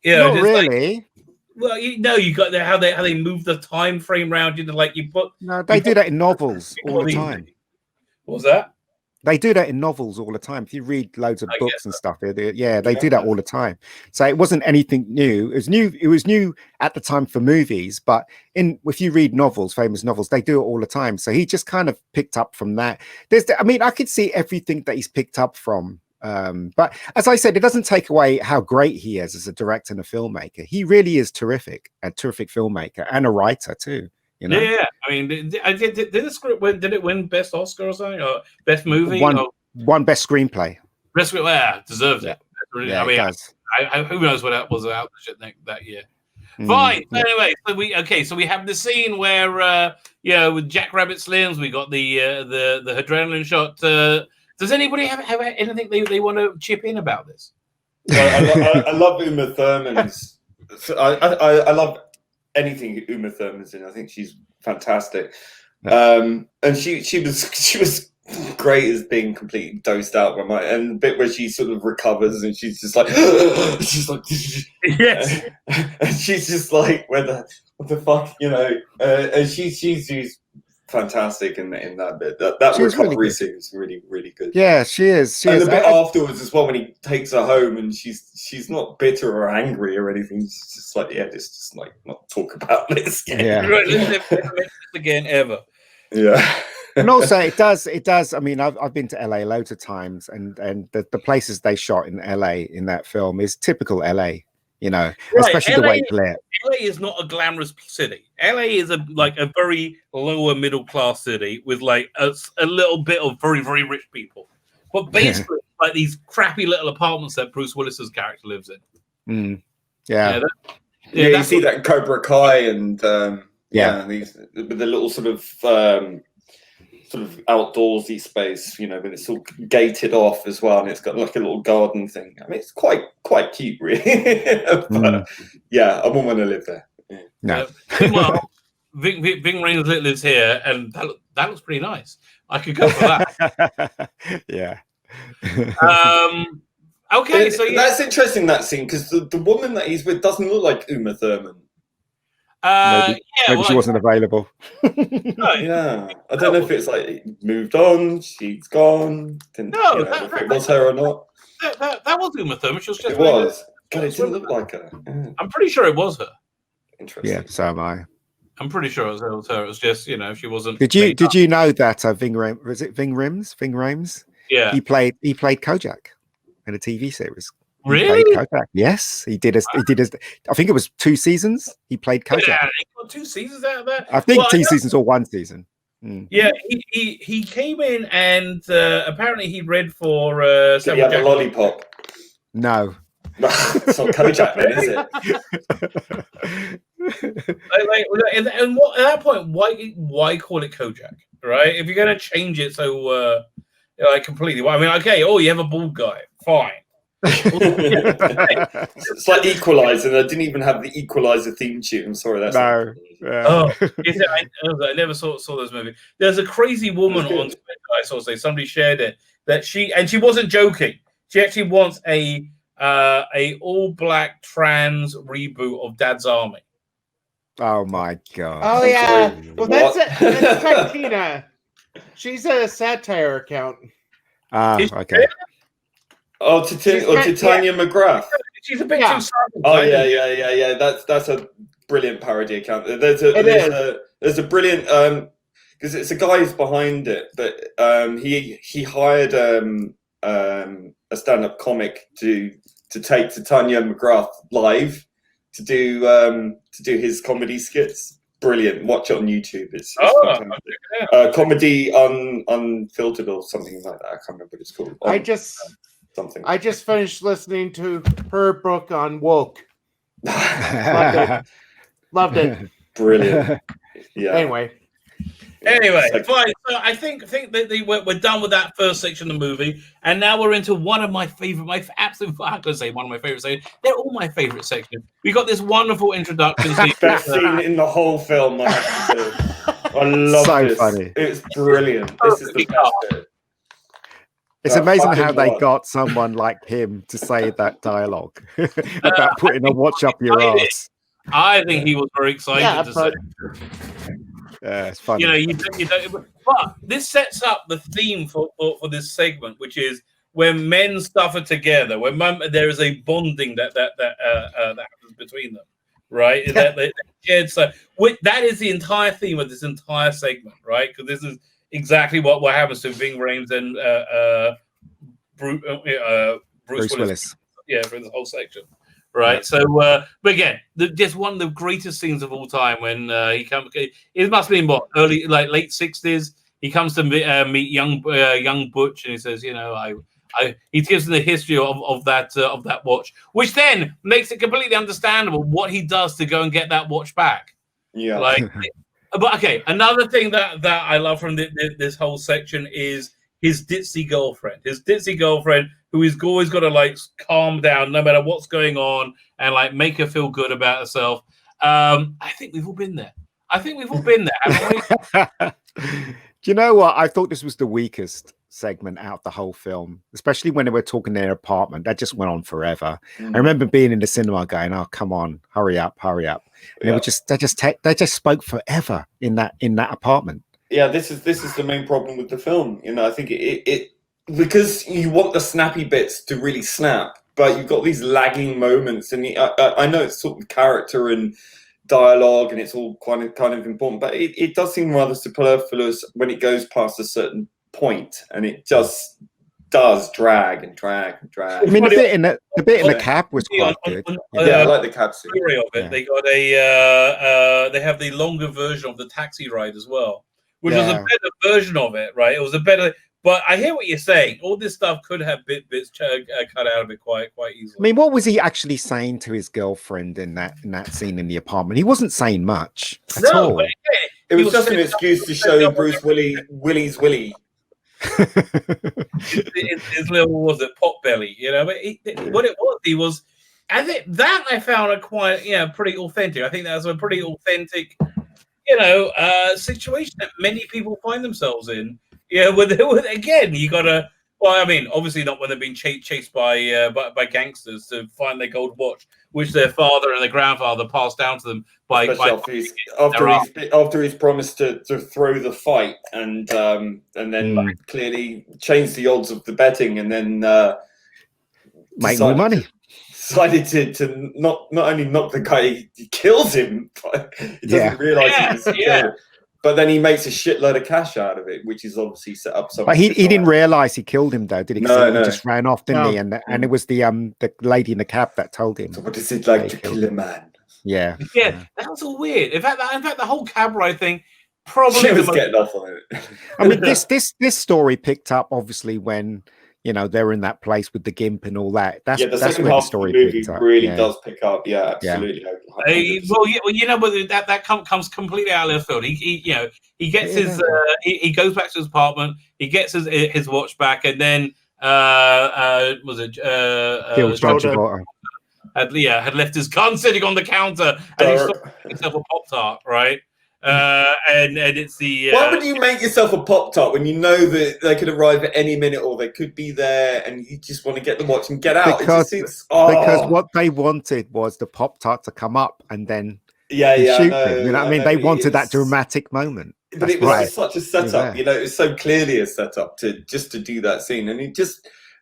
Not really. You got how they move the time frame round. They do that in novels all the time. What was that? They do that in novels all the time. If you read loads of books and stuff, they do that all the time. So it wasn't anything new. It was new at the time for movies, but if you read novels, famous novels, they do it all the time. So he just kind of picked up from that. I could see everything that he's picked up from. But as I said, it doesn't take away how great he is as a director and a filmmaker. He really is terrific, a terrific filmmaker and a writer too. Yeah. I mean, did the script win? Did it win Best Oscar or something, or Best Movie? One Best Screenplay. Best Screenplay, deserves it. Yeah, it does. Who knows what was out that year? Fine. So anyway, so we have the scene where with Jack Rabbit Slims, we got the adrenaline shot. Does anybody have anything they want to chip in about this? I love Uma Thurman's. I love anything Uma Thurman's in. I think she's fantastic. And she was great as being completely dosed out by my, and the bit where she sort of recovers and she's just like yes, and she's just like what the fuck, and she's fantastic in that bit. That recovery scene is really, really good. Yeah, she is. And the bit afterwards as well, when he takes her home and she's not bitter or angry or anything. She's just like, just like not talk about this again. Yeah. Right, let's never this again ever. Yeah. And also it does. I mean, I've been to LA loads of times, and the places they shot in LA in that film is typical LA. Especially the way it's lit. LA is not a glamorous city. LA is a very lower middle class city with like a little bit of very, very rich people. But basically, like these crappy little apartments that Bruce Willis's character lives in. Yeah. Yeah, you see that in Cobra Kai and these with the little sort of outdoorsy space, you know, but it's all gated off as well, and it's got like a little garden thing. I mean, it's quite cute, really. But yeah, I wouldn't want to live there. Yeah. No. Meanwhile, Ving Rhames lives here, and that looks pretty nice. I could go for that. Yeah. Okay, so that's interesting, that scene, because the woman that he's with doesn't look like Uma Thurman. Maybe she wasn't available. Yeah, I don't know if it's like moved on, she's gone. If it was her or not. That was Uma Thurman. She was just. It was. God, it didn't look like her. Yeah. I'm pretty sure it was her. Interesting. Yeah, so am I. I'm pretty sure it was her. It was just, she wasn't. Did you know that Ving Rhames, was it Ving Rhames? Yeah. He played Kojak in a TV series. Really? Yes, he did. I think it was 2 seasons. He played Kojak. Yeah, he got 2 seasons out of that. I think 2 seasons or 1 season. Yeah, he came in and apparently he read for. Did he have a lollipop? No. It's not Kojak, then, is it? And at that point, why call it Kojak? Right? If you're going to change it so completely, I mean, okay, you have a bald guy, fine. It's like Equalizer, and I didn't even have the Equalizer theme tune. I'm sorry, that's no. I never saw those movies. There's a crazy woman on Twitter I saw say, somebody shared it, that she wasn't joking. She actually wants a all-black trans reboot of Dad's Army. Oh my god! Oh yeah, well that's Tarantino. She's a satire account. Okay. Oh, Titania McGrath. She's a bit too silent. Oh yeah. That's a brilliant parody account. There's a brilliant because it's a guy who's behind it, but he hired a stand-up comic to take Titania McGrath live to do his comedy skits. Brilliant. Watch it on YouTube. It's fantastic. Comedy Unfiltered or something like that. I can't remember what it's called. I just finished listening to her book on woke. Loved it. Brilliant. Yeah. Anyway, fine. So I think that we're done with that first section of the movie, and now we're into one of my favorite, I'm going to say one of my favorite sections. They're all my favorite sections. We got this wonderful introduction. Best scene in the whole film. I have to say. I love this. So funny. It's brilliant. This is the best bit. It's amazing how they got someone like him to say that dialogue about putting a watch up your ass. I think he was very excited to say. Yeah, it's funny. But this sets up the theme for this segment, which is when men suffer together, when there is a bonding that happens between them, right? Yeah. That is the entire theme of this entire segment, right? Because this is exactly what happens to Ving Rhames and Bruce Willis. Yeah, for the whole section. Right. Yeah. So, but again, just one of the greatest scenes of all time when he comes. It must be in late 60s. He comes to meet young Butch, and he says, he gives him the history of that watch, which then makes it completely understandable what he does to go and get that watch back. Yeah. But okay, another thing that I love from this whole section is his ditzy girlfriend. His ditzy girlfriend, who is always got to calm down no matter what's going on and make her feel good about herself. I think we've all been there. Haven't we? Do you know what? I thought this was the weakest segment out the whole film, especially when they were talking in their apartment. That just went on forever. I remember being in the cinema going, "Oh, come on, hurry up!" And they just spoke forever in that apartment. Yeah, this is the main problem with the film. I think it because you want the snappy bits to really snap, but you've got these lagging moments, and I know it's sort of character and dialogue, and it's all kind of important, but it does seem rather superfluous when it goes past a certain point, and it just does drag. I mean, the bit in the cab was quite good. I like the cab scene. Of it. Yeah. They got they have the longer version of the taxi ride as well, which was a better version of it, right? It was a better But I hear what you're saying. All this stuff could have bits cut out of it quite easily. I mean, what was he actually saying to his girlfriend in that scene in the apartment? He wasn't saying much at all. But again, It was just an excuse to show Bruce Willie's Willie. his little, what was it, pot belly, you know? But what it was, he was. I think that I found a quite, pretty authentic. I think that was a pretty authentic, situation that many people find themselves in. Yeah, with again, you gotta. Well, I mean, obviously not when they're being chased by gangsters to find their gold watch, which their father and their grandfather passed down to them after he's promised to throw the fight and then clearly change the odds of the betting and then make more money. Decided to not only knock the guy, he kills him, but he doesn't realise he was killed. But then he makes a shitload of cash out of it, which is obviously set up. But he didn't realise he killed him, though, did he? No. He just ran off, didn't he? And it was the lady in the cab that told him. So what is it like to kill a man? Yeah, that was all weird. In fact, the whole cab ride thing probably she was getting off on it. I mean, this story picked up obviously when they're in that place with the gimp and all that. That's second where half the story of the movie picked up. really does pick up. Yeah, absolutely. But that comes completely out of left field. He gets his he goes back to his apartment. He gets his watch back, and then was it John Travolta. Had left his gun sitting on the counter, and he stopped himself a Pop-Tart, right? And it's the why would you make yourself a Pop-Tart when you know that they could arrive at any minute or they could be there and you just want to get the watch and get out? Because what they wanted was the Pop-Tart to come up and then shoot him. You know what I mean? They wanted that dramatic moment. But it was such a setup, it was so clearly a setup to do that scene, and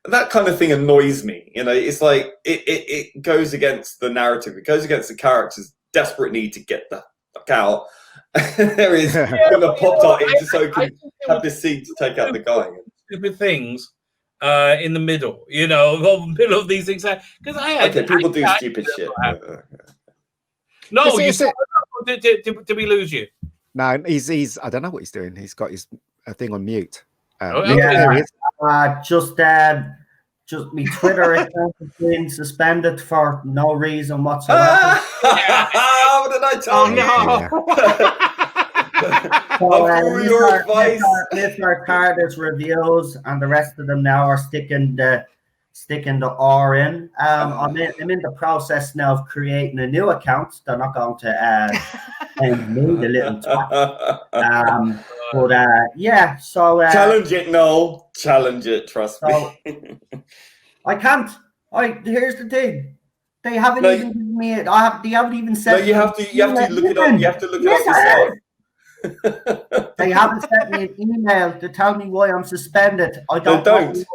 that kind of thing annoys me. It's like it goes against the narrative, it goes against the character's desperate need to get the fuck out. There is putting a Pop-Tart in just so he can have this scene to take out the guy. Stupid things in the middle, middle of these things. Because people do stupid shit. No, did we lose you? No, he's. I don't know what he's doing. He's got his thing on mute. Just my Twitter account has been suspended for no reason whatsoever. What did I tell you? Your advice. Mr. Tardis reviews, and the rest of them now are sticking the R in. I'm in the process now of creating a new account. They're not going to send me the little twat. So challenge it, Noel. Challenge it. Trust me. I can't. Here's the thing. They haven't even given me it. They haven't even said. No, you have to look it up. You have to look it up yourself. They haven't sent me an email to tell me why I'm suspended. They don't.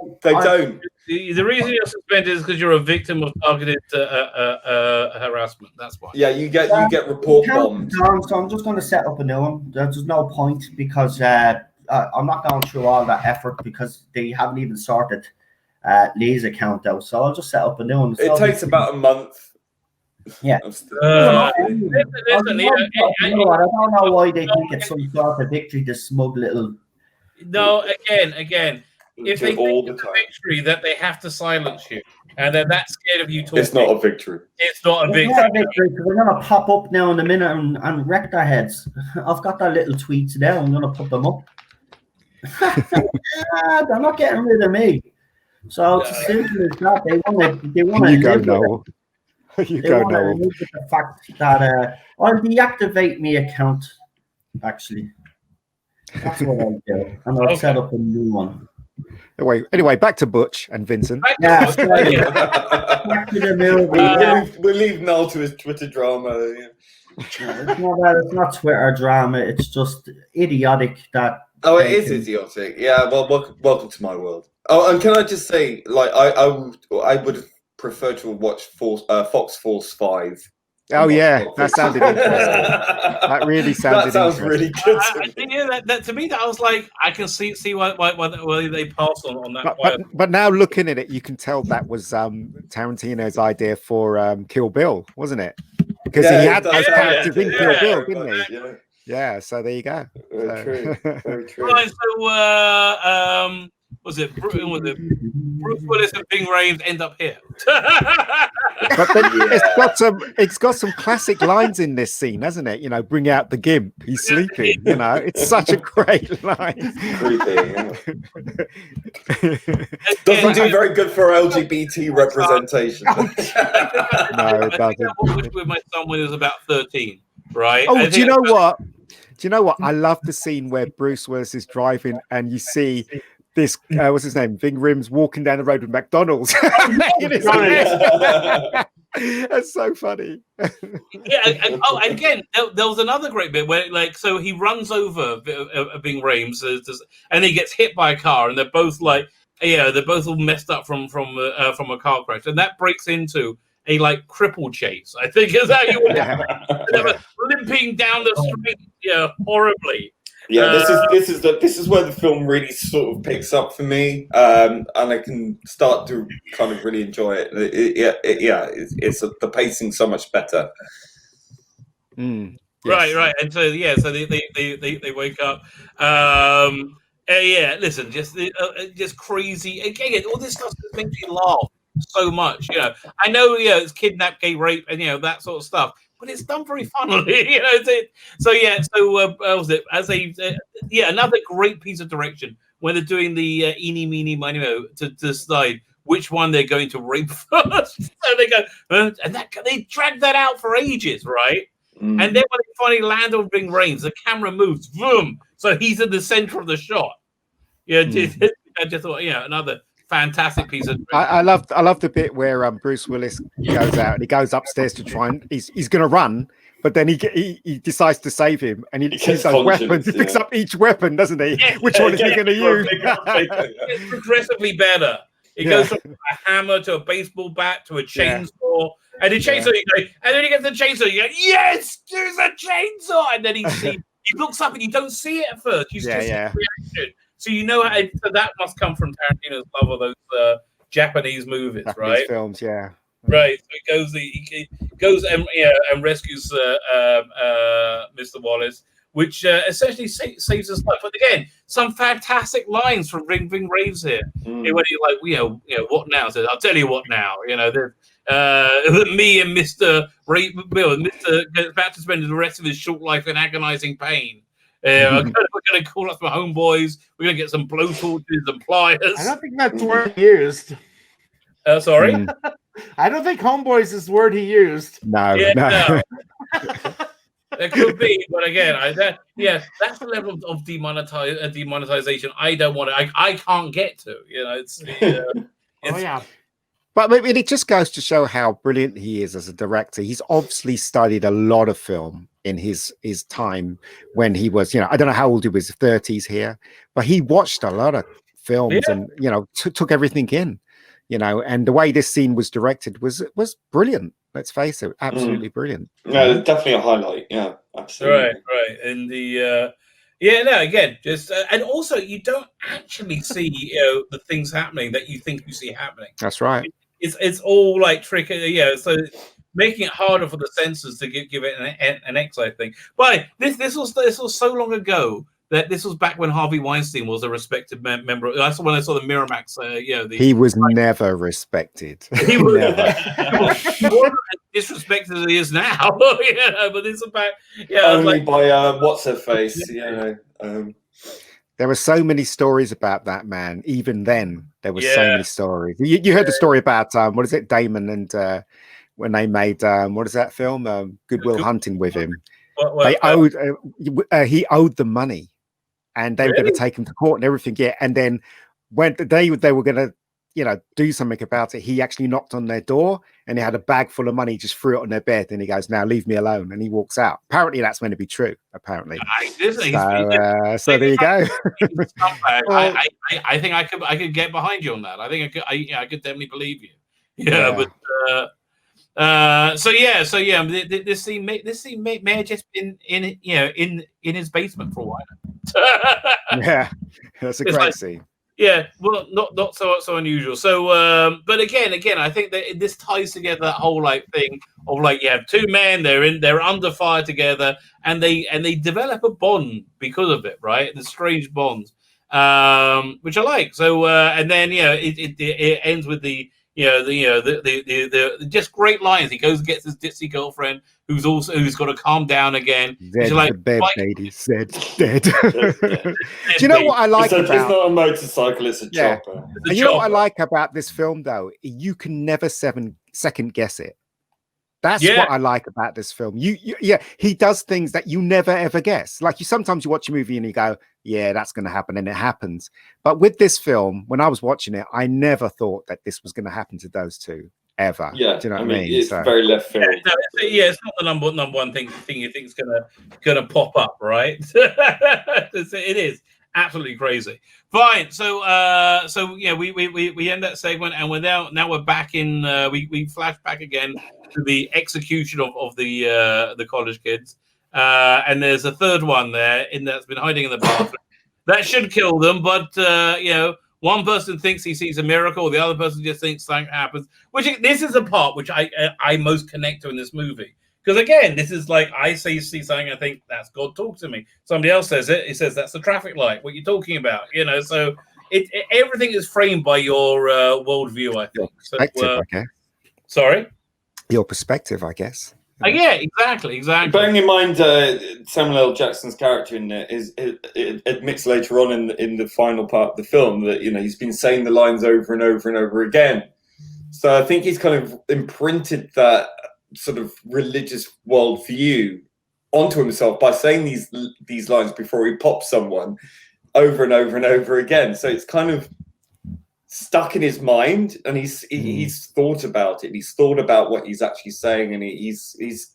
The reason you're suspended is because you're a victim of targeted harassment. That's why. Yeah, you get report bombed. So I'm just going to set up a new one. There's no point because I'm not going through all that effort because they haven't even sorted Lee's account out. So I'll just set up a new one. It takes about a month. Yeah. I don't know why they think it's some sort of victory, this smug little. No, again. If they think it's a victory, that they have to silence you, and they're that scared of you talking. It's not a victory. It's not a victory. Because we're going to pop up now in a minute and wreck their heads. I've got their little tweets there. I'm going to put them up. They're not getting rid of me. So it's as simple as that. They want to live with it. You go, Noel. The fact that I'll deactivate my account. Actually, that's what I'll do, and I'll set up a new one. Anyway, back to Butch and Vincent. Back to the movie. We'll leave Noel to his Twitter drama. It's not Twitter drama. It's just idiotic. It is idiotic. Yeah. Well, welcome to my world. Oh, and can I just say, I would prefer to watch Fox Force 5. Oh yeah, that sounded interesting. That really sounded. That sounds really good. To me, that was like I can see why they passed on that. But now looking at it, you can tell that was Tarantino's idea for Kill Bill, wasn't it? Because he had those characters in Kill Bill, didn't he? Yeah, so there you go. Very true. Very true. Right, so was it Bruce Willis and Ving Rhames end up here? But then it's got some classic lines in this scene, hasn't it? You know, bring out the gimp. He's sleeping. You know, it's such a great line. Creepy. Yeah. Doesn't do very good for LGBT representation. No, it doesn't. I watched with my son when he was about 13. Right. Oh, do you know what? Do you know what? I love the scene where Bruce Willis is driving and you see this, what's his name? Ving Rhames walking down the road with McDonald's. That's so funny. Yeah. And again, there was another great bit where, like, so he runs over Ving Rhames and he gets hit by a car, and they're both like, yeah, they're both all messed up from a car crash, and that breaks into a like cripple chase. I think is how you would limping down the street, horribly. Yeah, this is where the film really sort of picks up for me, and I can start to kind of really enjoy it. It's the pacing so much better. Yes. Right, and so they wake up. Listen, just crazy. Again, all this stuff makes you laugh so much. I know, it's kidnap, gay, rape, and that sort of stuff. But it's done very funnily, was it as another great piece of direction when they're doing the eeny, meeny, miny, mo to decide which one they're going to rape first. So they go, and they drag that out for ages, right? And then when they finally land on Ving Rhames, the camera moves, boom, so he's in the center of the shot. I just thought, another fantastic piece of. I love the bit where Bruce Willis goes out and he goes upstairs to try and he's going to run, but then he decides to save him and he sees those weapons. He picks up each weapon, doesn't he? Yeah. Which one is he going to use? It's progressively better. It goes from a hammer to a baseball bat to a chainsaw, and the chainsaw, and then he gets the chainsaw. You go, yes, there's a chainsaw, and then he looks up and you don't see it at first. You just see the reaction. So so that must come from Tarantino's love of those Japanese movies, right? Films, yeah. Right. So he goes and rescues Mr. Wallace, which essentially saves his life. But again, some fantastic lines from Ving Rhames here. When he's like, what now? Says, I'll tell you what now. Me and Mr. Mr. gets about to spend the rest of his short life in agonizing pain. We're going to call up some homeboys. We're going to get some blowtorches and pliers. I don't think that's the word he used. Sorry? I don't think homeboys is the word he used. No. There could be, but again, that's the level of demonetization I don't want to. I can't get to. But I mean, it just goes to show how brilliant he is as a director. He's obviously studied a lot of film in his time when he was, I don't know how old he was, 30s here, but he watched a lot of films and took everything in, and the way this scene was directed was brilliant. Let's face it, absolutely brilliant. Yeah, definitely a highlight. Yeah, absolutely. Right. And again, just and also you don't actually see the things happening that you think you see happening. That's right. It's all like tricky, so making it harder for the censors to give it an X, I think. But this was so long ago that this was back when Harvey Weinstein was a respected member. That's when I saw the Miramax. He was never respected. He was never more disrespected as he is now. But this is back. Only by what's her face. There were so many stories about that man. Even then, there were so many stories. You heard the story about what is it, Damon and when they made what is that film, Good Will Hunting with him. He owed them money, and they were going to take him to court and everything. Yeah, and then when they were going to do something about it, he actually knocked on their door and he had a bag full of money, just threw it on their bed, and he goes, "Now leave me alone," and he walks out. Apparently that's meant to be true, apparently. So there you go. I think I could get behind you on that. I think I could definitely believe you. This scene may have just been in his basement for a while. Yeah, that's a great scene. Yeah, well, not so unusual. So, but again, I think that this ties together that whole like thing of like you have two men, they're under fire together, and they develop a bond because of it, right? The strange bond, which I like. So, and then it ends with the just great lines. He goes and gets his ditzy girlfriend who's got to calm down again. Zed, like, the bed lady, Zed, dead. Do you know what I like about? It's not a motorcycle; it's a chopper. And you know what I like about this film, though? You can never second guess it. That's what I like about this film. He does things that you never ever guess. Like sometimes you watch a movie and you go, "Yeah, that's going to happen," and it happens. But with this film, when I was watching it, I never thought that this was going to happen to those two. Ever. Yeah, do you know what I mean? It's very left field. It's not the number one thing you think is gonna pop up, right? It is absolutely crazy. Fine. So we end that segment, and now we're back in. We flash back again to the execution of the college kids, and there's a third one there that's been hiding in the bathroom. That should kill them, but one person thinks he sees a miracle, the other person just thinks something happens. This is the part which I most connect to in this movie. Because again, this is like I see something, I think that's God talk to me. Somebody else says it. He says that's the traffic light. What you're talking about, So everything is framed by your worldview, I think. Perspective, I guess. Sorry, your perspective, I guess. Yeah, exactly. Bearing in mind Samuel L. Jackson's character in there it admits later on in the final part of the film that he's been saying the lines over and over and over again. So I think he's kind of imprinted that sort of religious worldview onto himself by saying these lines before he pops someone over and over and over again. So it's kind of stuck in his mind, and he's thought about it. He's thought about what he's actually saying, and he's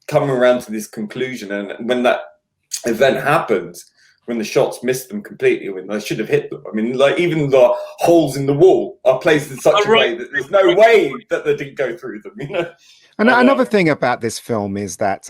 coming around to this conclusion. And when that event happens, when the shots missed them completely, when they should have hit them, I mean, like even the holes in the wall are placed in such a way that there's no way that they didn't go through them. And another thing about this film is that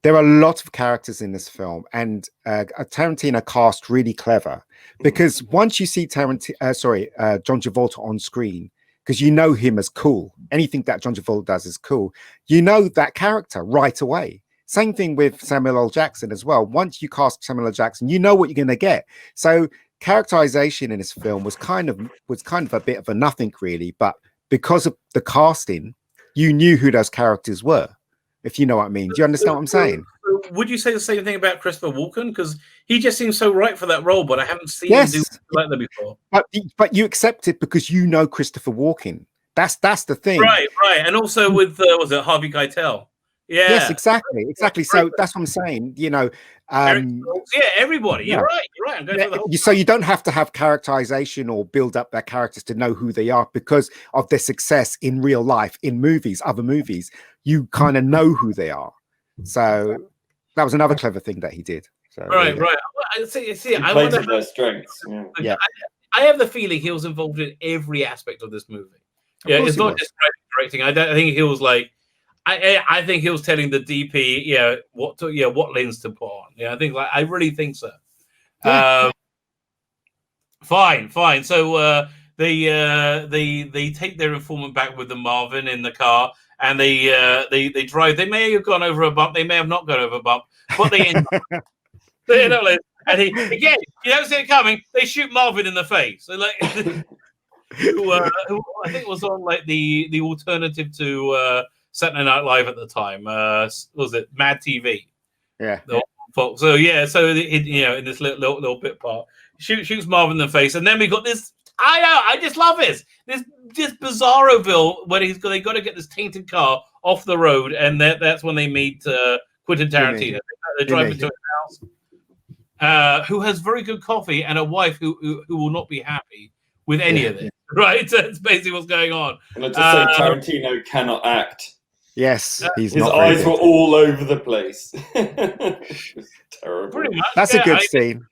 there are a lot of characters in this film, and Tarantino cast really clever, because once you see John Travolta on screen, because you know him as cool, anything that John Travolta does is cool. You know that character right away. Same thing with Samuel L. Jackson as well. Once you cast Samuel L. Jackson, you know what you're going to get. So characterization in this film was kind of a bit of a nothing really, but because of the casting, you knew who those characters were. If you know what I mean. Do you understand what I'm saying? Would you say the same thing about Christopher Walken? Because he just seems so right for that role, but I haven't seen him do like that before. But you accept it because you know Christopher Walken. That's the thing. Right. And also with was it Harvey Keitel? Yeah. Yes, exactly. So that's what I'm saying. Everybody. You're right. I'm going for the whole so you don't have to have characterization or build up their characters to know who they are because of their success in real life, in movies, other movies. You kind of know who they are. So that was another clever thing that he did. So, right. I played to their strengths. Yeah. I have the feeling he was involved in every aspect of this movie. Yeah, it's not just directing. I think he was like. I think he was telling the DP, what lens to put on. Yeah, I really think so. Yeah. Fine. So they take their informant back with the Marvin in the car, and they drive. They may have gone over a bump. They may have not gone over a bump, but they end up. And he again, you don't see it coming. They shoot Marvin in the face. So who I think was on like the alternative to. Saturday Night Live at the time, was it Mad TV? Yeah. So in this little bit part, shoots Marvin in the face, and then we got this. I just love this bizarroville when they got to get this tainted car off the road, and that's when they meet Quentin Tarantino. They drive into his house, who has very good coffee and a wife who will not be happy with any of this. Right, so that's basically what's going on. And I just say Tarantino cannot act. Yes, his eyes were all over the place. Terrible. Pretty much. That's a good scene.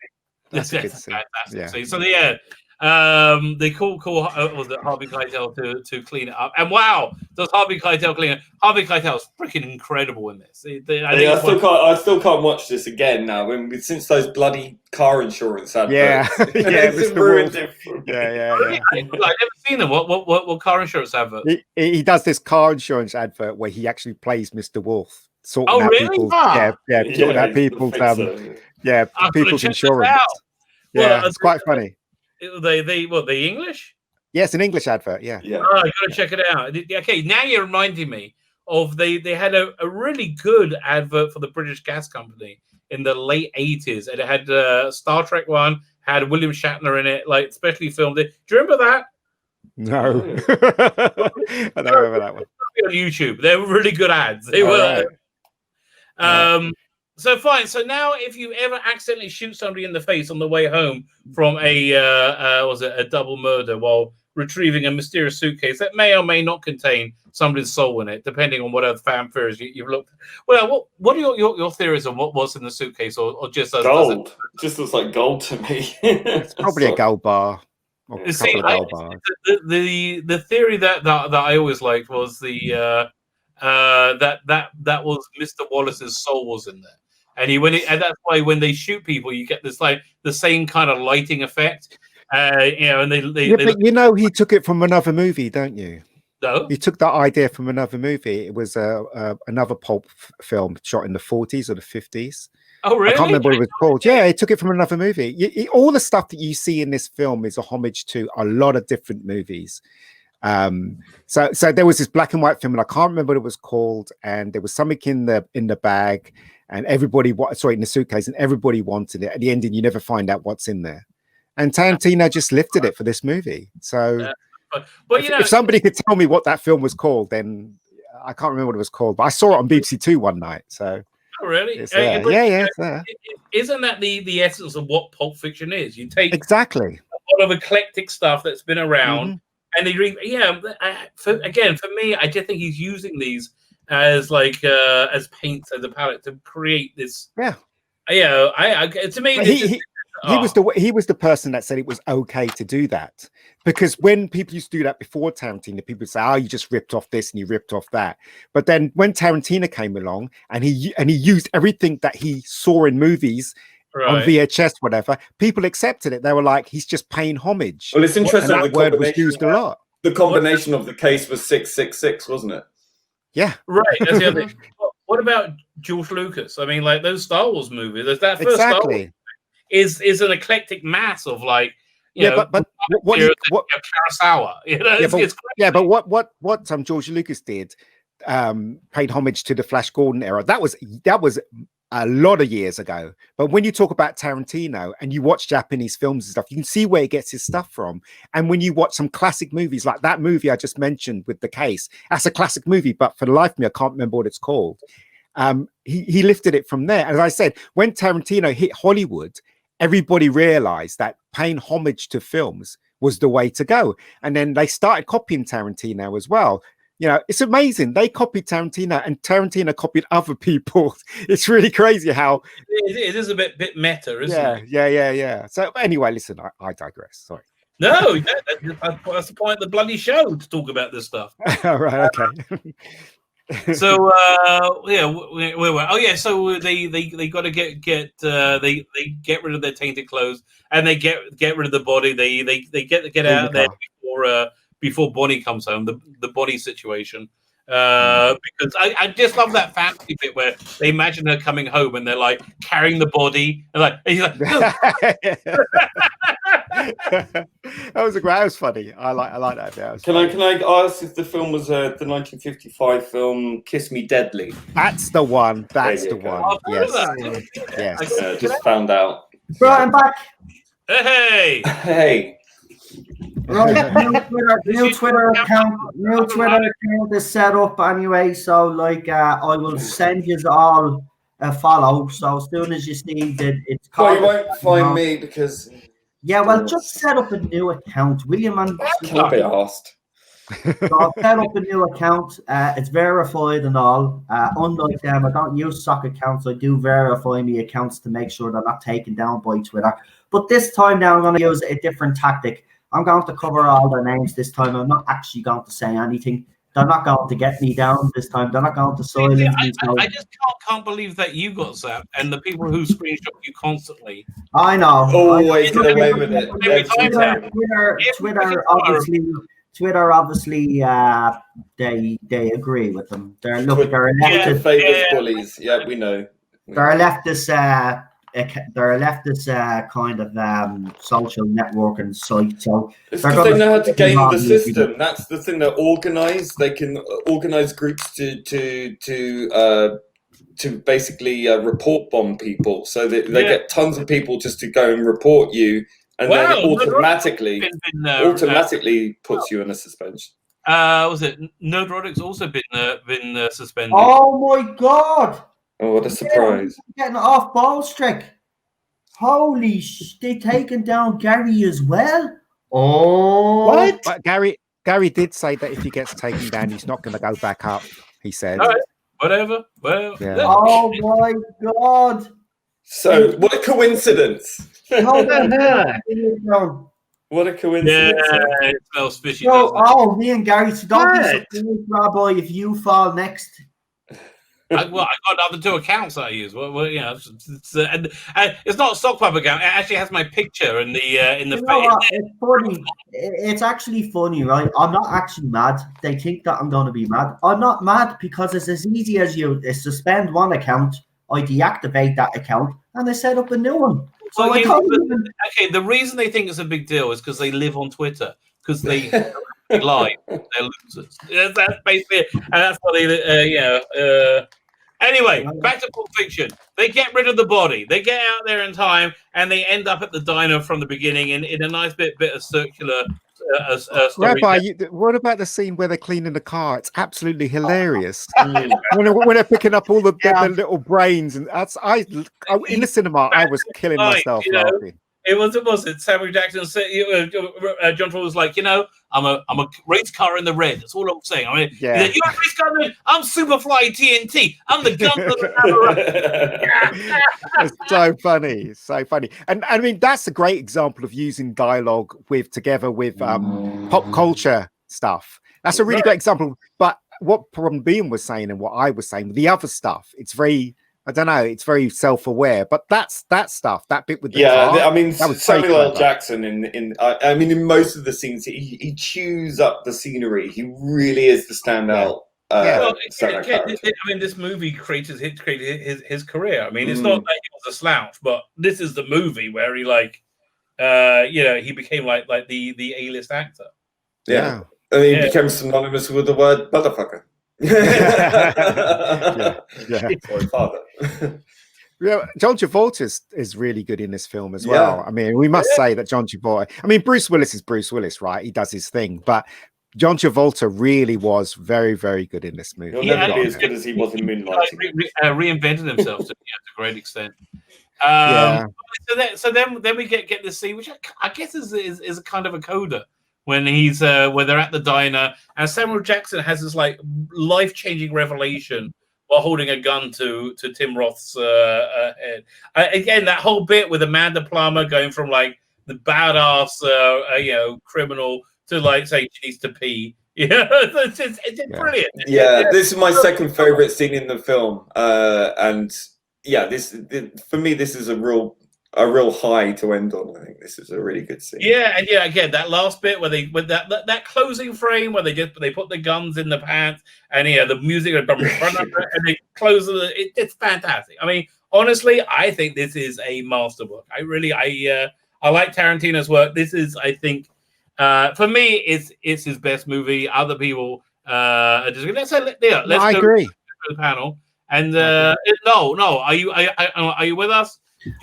That's a good scene. Yeah. So They call was it Harvey Keitel to clean it up, and wow, does Harvey Keitel clean it? Harvey Keitel's freaking incredible in this. I still can't watch this again now. Since those bloody car insurance adverts, it's ruined it. I've never seen them. What car insurance advert? He does this car insurance advert where he actually plays Mr. Wolf, sorting out really? people's, sorting out people's, I'm people's check this insurance. out. Yeah, it's quite funny. They English? Yes, an English advert. Yeah. Oh, I gotta check it out. Okay, now you're reminding me of they had a really good advert for the British Gas Company in the late 80s, and it had Star Trek one, had William Shatner in it, like specially filmed it. Do you remember that? No, I don't remember that one. On YouTube, they were really good ads. They were. Right. So fine. So now, if you ever accidentally shoot somebody in the face on the way home from a double murder while retrieving a mysterious suitcase that may or may not contain somebody's soul in it, depending on what other fanfares you've looked. Well, what are your theories on what was in the suitcase, or just gold? Just looks like gold to me. It's probably a gold bar. Or a couple of gold bars. The theory that I always liked was that was Mr. Wallace's soul was in there. And and that's why when they shoot people, you get this like the same kind of lighting effect, And but he took it from another movie, don't you? No, he took that idea from another movie. It was another pulp film shot in the 40s or the 50s. Oh, really? I can't remember what it was called. Yeah, he took it from another movie. All the stuff that you see in this film is a homage to a lot of different movies. So there was this black and white film, and I can't remember what it was called. And there was something in the bag, and in the suitcase, and everybody wanted it. At the ending, you never find out what's in there. And Tarantino just lifted it for this movie. So, if somebody could tell me what that film was called, then I can't remember what it was called. But I saw it on BBC Two one night. So. Oh, really? It's there. It's there. Isn't that the essence of what Pulp Fiction is? You take exactly a lot of eclectic stuff that's been around, and for me, I just think he's using these as as paints as a palette to create this. Yeah. To me, he was the person that said it was okay to do that, because when people used to do that before Tarantino, people would say, "Oh, you just ripped off this and you ripped off that." But then when Tarantino came along and he used everything that he saw in movies on VHS, whatever, people accepted it. They were like, "He's just paying homage." Well, it's interesting. And that word was used a lot. The combination of the case was 666, wasn't it? Yeah, right. That's the other thing. What about George Lucas? I mean, like those Star Wars movies. There's that first Star Wars is an eclectic mass of but Kurosawa. What George Lucas did paid homage to the Flash Gordon era. That was a lot of years ago. But when you talk about Tarantino and you watch Japanese films and stuff, you can see where he gets his stuff from. And when you watch some classic movies like that movie I just mentioned with The Case, that's a classic movie, but for the life of me, I can't remember what it's called. He lifted it from there. As I said, when Tarantino hit Hollywood, everybody realized that paying homage to films was the way to go. And then they started copying Tarantino as well. It's amazing. They copied Tarantino and Tarantino copied other people. It's really crazy how it is a bit meta, isn't it? Yeah. So anyway, listen, I digress. Sorry. No, that's the point of the bloody show, to talk about this stuff. All right, okay. So so they got to get rid of their tainted clothes, and they get rid of the body. They get out of there before Bonnie comes home. The body situation, because I just love that fantasy bit where they imagine her coming home and they're like carrying the body and he's like. That was funny. I like that. Yeah, can I ask if the film was the 1955 film Kiss Me Deadly? That's the one. That's the one. Oh, Yes. Just found out. Right, I'm back. Hey. Right, new Twitter account is set up anyway. So I will send you all a follow. So as soon as you see that it's called, you won't find me because. Yeah, well, just set up a new account, will you, man? Can I be asked? So I've set up a new account. It's verified and all. Unlike them, I don't use stock accounts. I do verify my accounts to make sure they're not taken down by Twitter. But this time now, I'm going to use a different tactic. I'm going to cover all their names this time. I'm not actually going to say anything. They're not going to get me down this time. They're not going to silence me. I just can't believe that you got zapped and the people who screenshot you constantly. I know. Always get away with it. Twitter obviously, they agree with them. They're elected bullies. Yeah, we know. They're a leftist kind of social networking site. So it's because they know how to game the system. That's the thing. They're organized. They can organize groups to basically report bomb people. So they get tons of people just to go and report you, and then it automatically puts you in a suspension. Was it Node Roddick's also been suspended? Oh my god! Oh, what a surprise! Getting off ball streak. Holy they taken down Gary as well. Oh, what? But Gary did say that if he gets taken down, he's not going to go back up. He said, all right, whatever. Well, yeah. Oh my god! So what a coincidence! What a coincidence! Yeah, it smells fishy. So, me and Gary, so don't be surprised, Rabbi, if you fall next. I got other two accounts that I use. Well, and it's not a sock puppet account. It actually has my picture in the It's funny. It's actually funny, right? I'm not actually mad. They think that I'm going to be mad. I'm not mad because it's as easy as you suspend one account, I deactivate that account, and I set up a new one. So okay, the reason they think it's a big deal is because they live on Twitter. Because they lie, they're losers. That's basically it. And that's what they, Anyway, back to Pulp Fiction. They get rid of the body. They get out there in time, and they end up at the diner from the beginning in a nice bit of circular story. Rabbi, what about the scene where they're cleaning the car? It's absolutely hilarious. when they're picking up all the little brains, and in the cinema, I was killing myself laughing. It was. Samuel Jackson said, John Travolta was like, I'm a race car in the red. That's all I'm saying. I mean, you have a race car in the red. I'm Superfly TNT. I'm the gun of the It's so funny, so funny. And I mean, that's a great example of using dialogue together with pop culture stuff. That's a really great example. But what Problem Bean was saying and what I was saying, the other stuff, it's very. I don't know. It's very self-aware, but that stuff, that bit with the car, I mean, Samuel L. Jackson in most of the scenes, he chews up the scenery. He really is the standout. This movie created his career. I mean, it's not that he was a slouch, but this is the movie where he he became like the A-list actor. Yeah. And he became synonymous with the word motherfucker. Father. John Travolta is really good in this film as well. I mean, we must say that John Travolta. I mean, Bruce Willis is Bruce Willis, right? He does his thing, but John Travolta really was very, very good in this movie. He'll never be as good as he was in Moonlight. Reinvented himself to a great extent. So then we get this scene, which I guess is a kind of a coda. When he's where they're at the diner, and Samuel Jackson has this life-changing revelation while holding a gun to Tim Roth's head. Again, that whole bit with Amanda Plummer going from the badass criminal to say she needs to pee. It's brilliant. This is my second favorite scene in the film, and for me this is a real high to end on. I think this is a really good scene. Again, that last bit where that closing frame where they put the guns in the pants and the music and they close it's fantastic. I mean, honestly, I think this is a masterwork. I like Tarantino's work. This is, I think, for me, it's his best movie. Other people are just let's I agree. To the panel. And no, are you with us?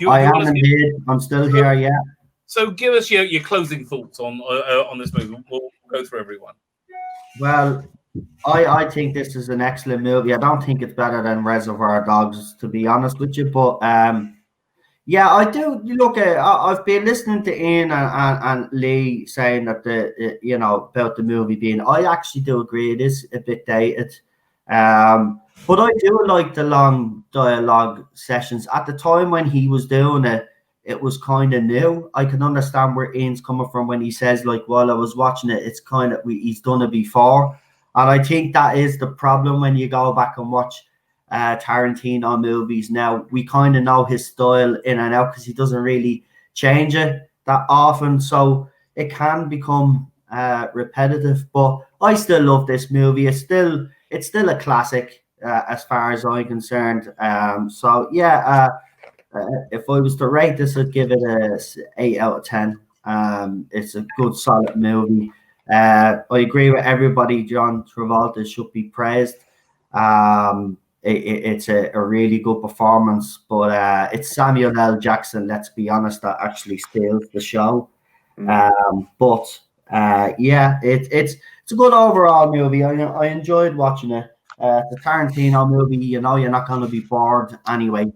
I am indeed. I'm still here, yeah. So give us your closing thoughts on this movie. We'll go through everyone. Well, I think this is an excellent movie. I don't think it's better than Reservoir Dogs, to be honest with you. But Yeah, I do. Look, I've been listening to Ian and Lee saying that about the movie being. I actually do agree it is a bit dated, but I do like the long dialogue sessions. At the time when he was doing it, it was kind of new. I can understand where Ian's coming from when he says, like, while I was watching it, it's kind of he's done it before, and I think that is the problem when you go back and watch Tarantino movies now. We kind of know his style in and out because he doesn't really change it that often, so it can become repetitive. But I still love this movie. It's still a classic as far as I'm concerned. So yeah, if I was to rate this, I'd give it a 8 out of 10. It's a good solid movie. I agree with everybody. John Travolta should be praised. It's a really good performance, but it's Samuel L. Jackson, let's be honest, that actually steals the show. But yeah, it's a good overall movie. I enjoyed watching it. It's a Tarantino movie, you're not going to be bored anyway.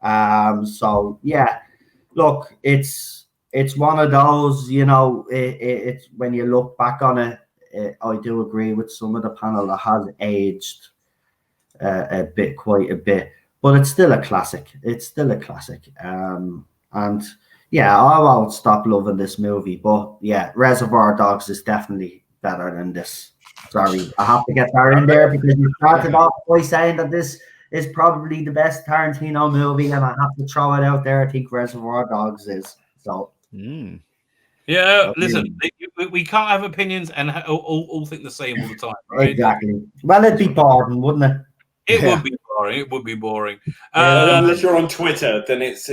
So yeah, look, it's one of those, it's when you look back on it, I do agree with some of the panel that has aged quite a bit, but it's still a classic. And yeah, I won't stop loving this movie, but yeah, Reservoir Dogs is definitely better than this. Sorry, I have to get that in there because you started off by saying that this is probably the best Tarantino movie, and I have to throw it out there. I think Reservoir Dogs is. So yeah, listen, we can't have opinions and all think the same all the time, right? Exactly. Well, it'd be boring, wouldn't it? It would be boring. It would be boring. Unless you're on Twitter, then it's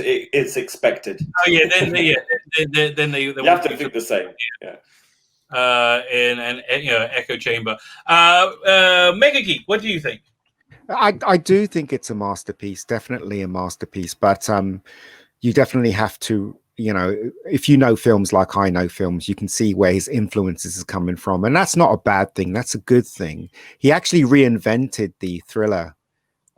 expected. Oh yeah, then they you have to think the same. Yeah. In an echo chamber. Mega Geek, what do you think? I do think it's a masterpiece, definitely a masterpiece. But you definitely have to, if you know films like I know films, you can see where his influences are coming from, and that's not a bad thing. That's a good thing. He actually reinvented the thriller,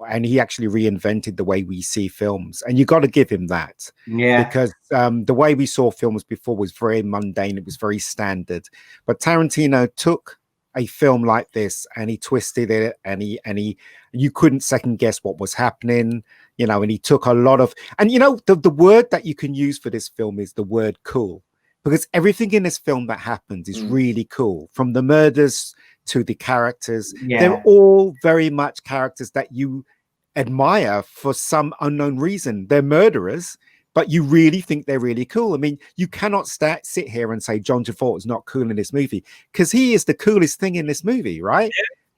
and he actually reinvented the way we see films, and you got to give him that. Yeah, because the way we saw films before was very mundane. It was very standard. But Tarantino took a film like this and he twisted it, and you couldn't second guess what was happening, and he took a lot of, and the word that you can use for this film is the word cool, because everything in this film that happens is really cool, from the murders to the characters. They're all very much characters that you admire for some unknown reason. They're murderers, but you really think they're really cool. I mean, you cannot sit here and say John Travolta is not cool in this movie, because he is the coolest thing in this movie, right?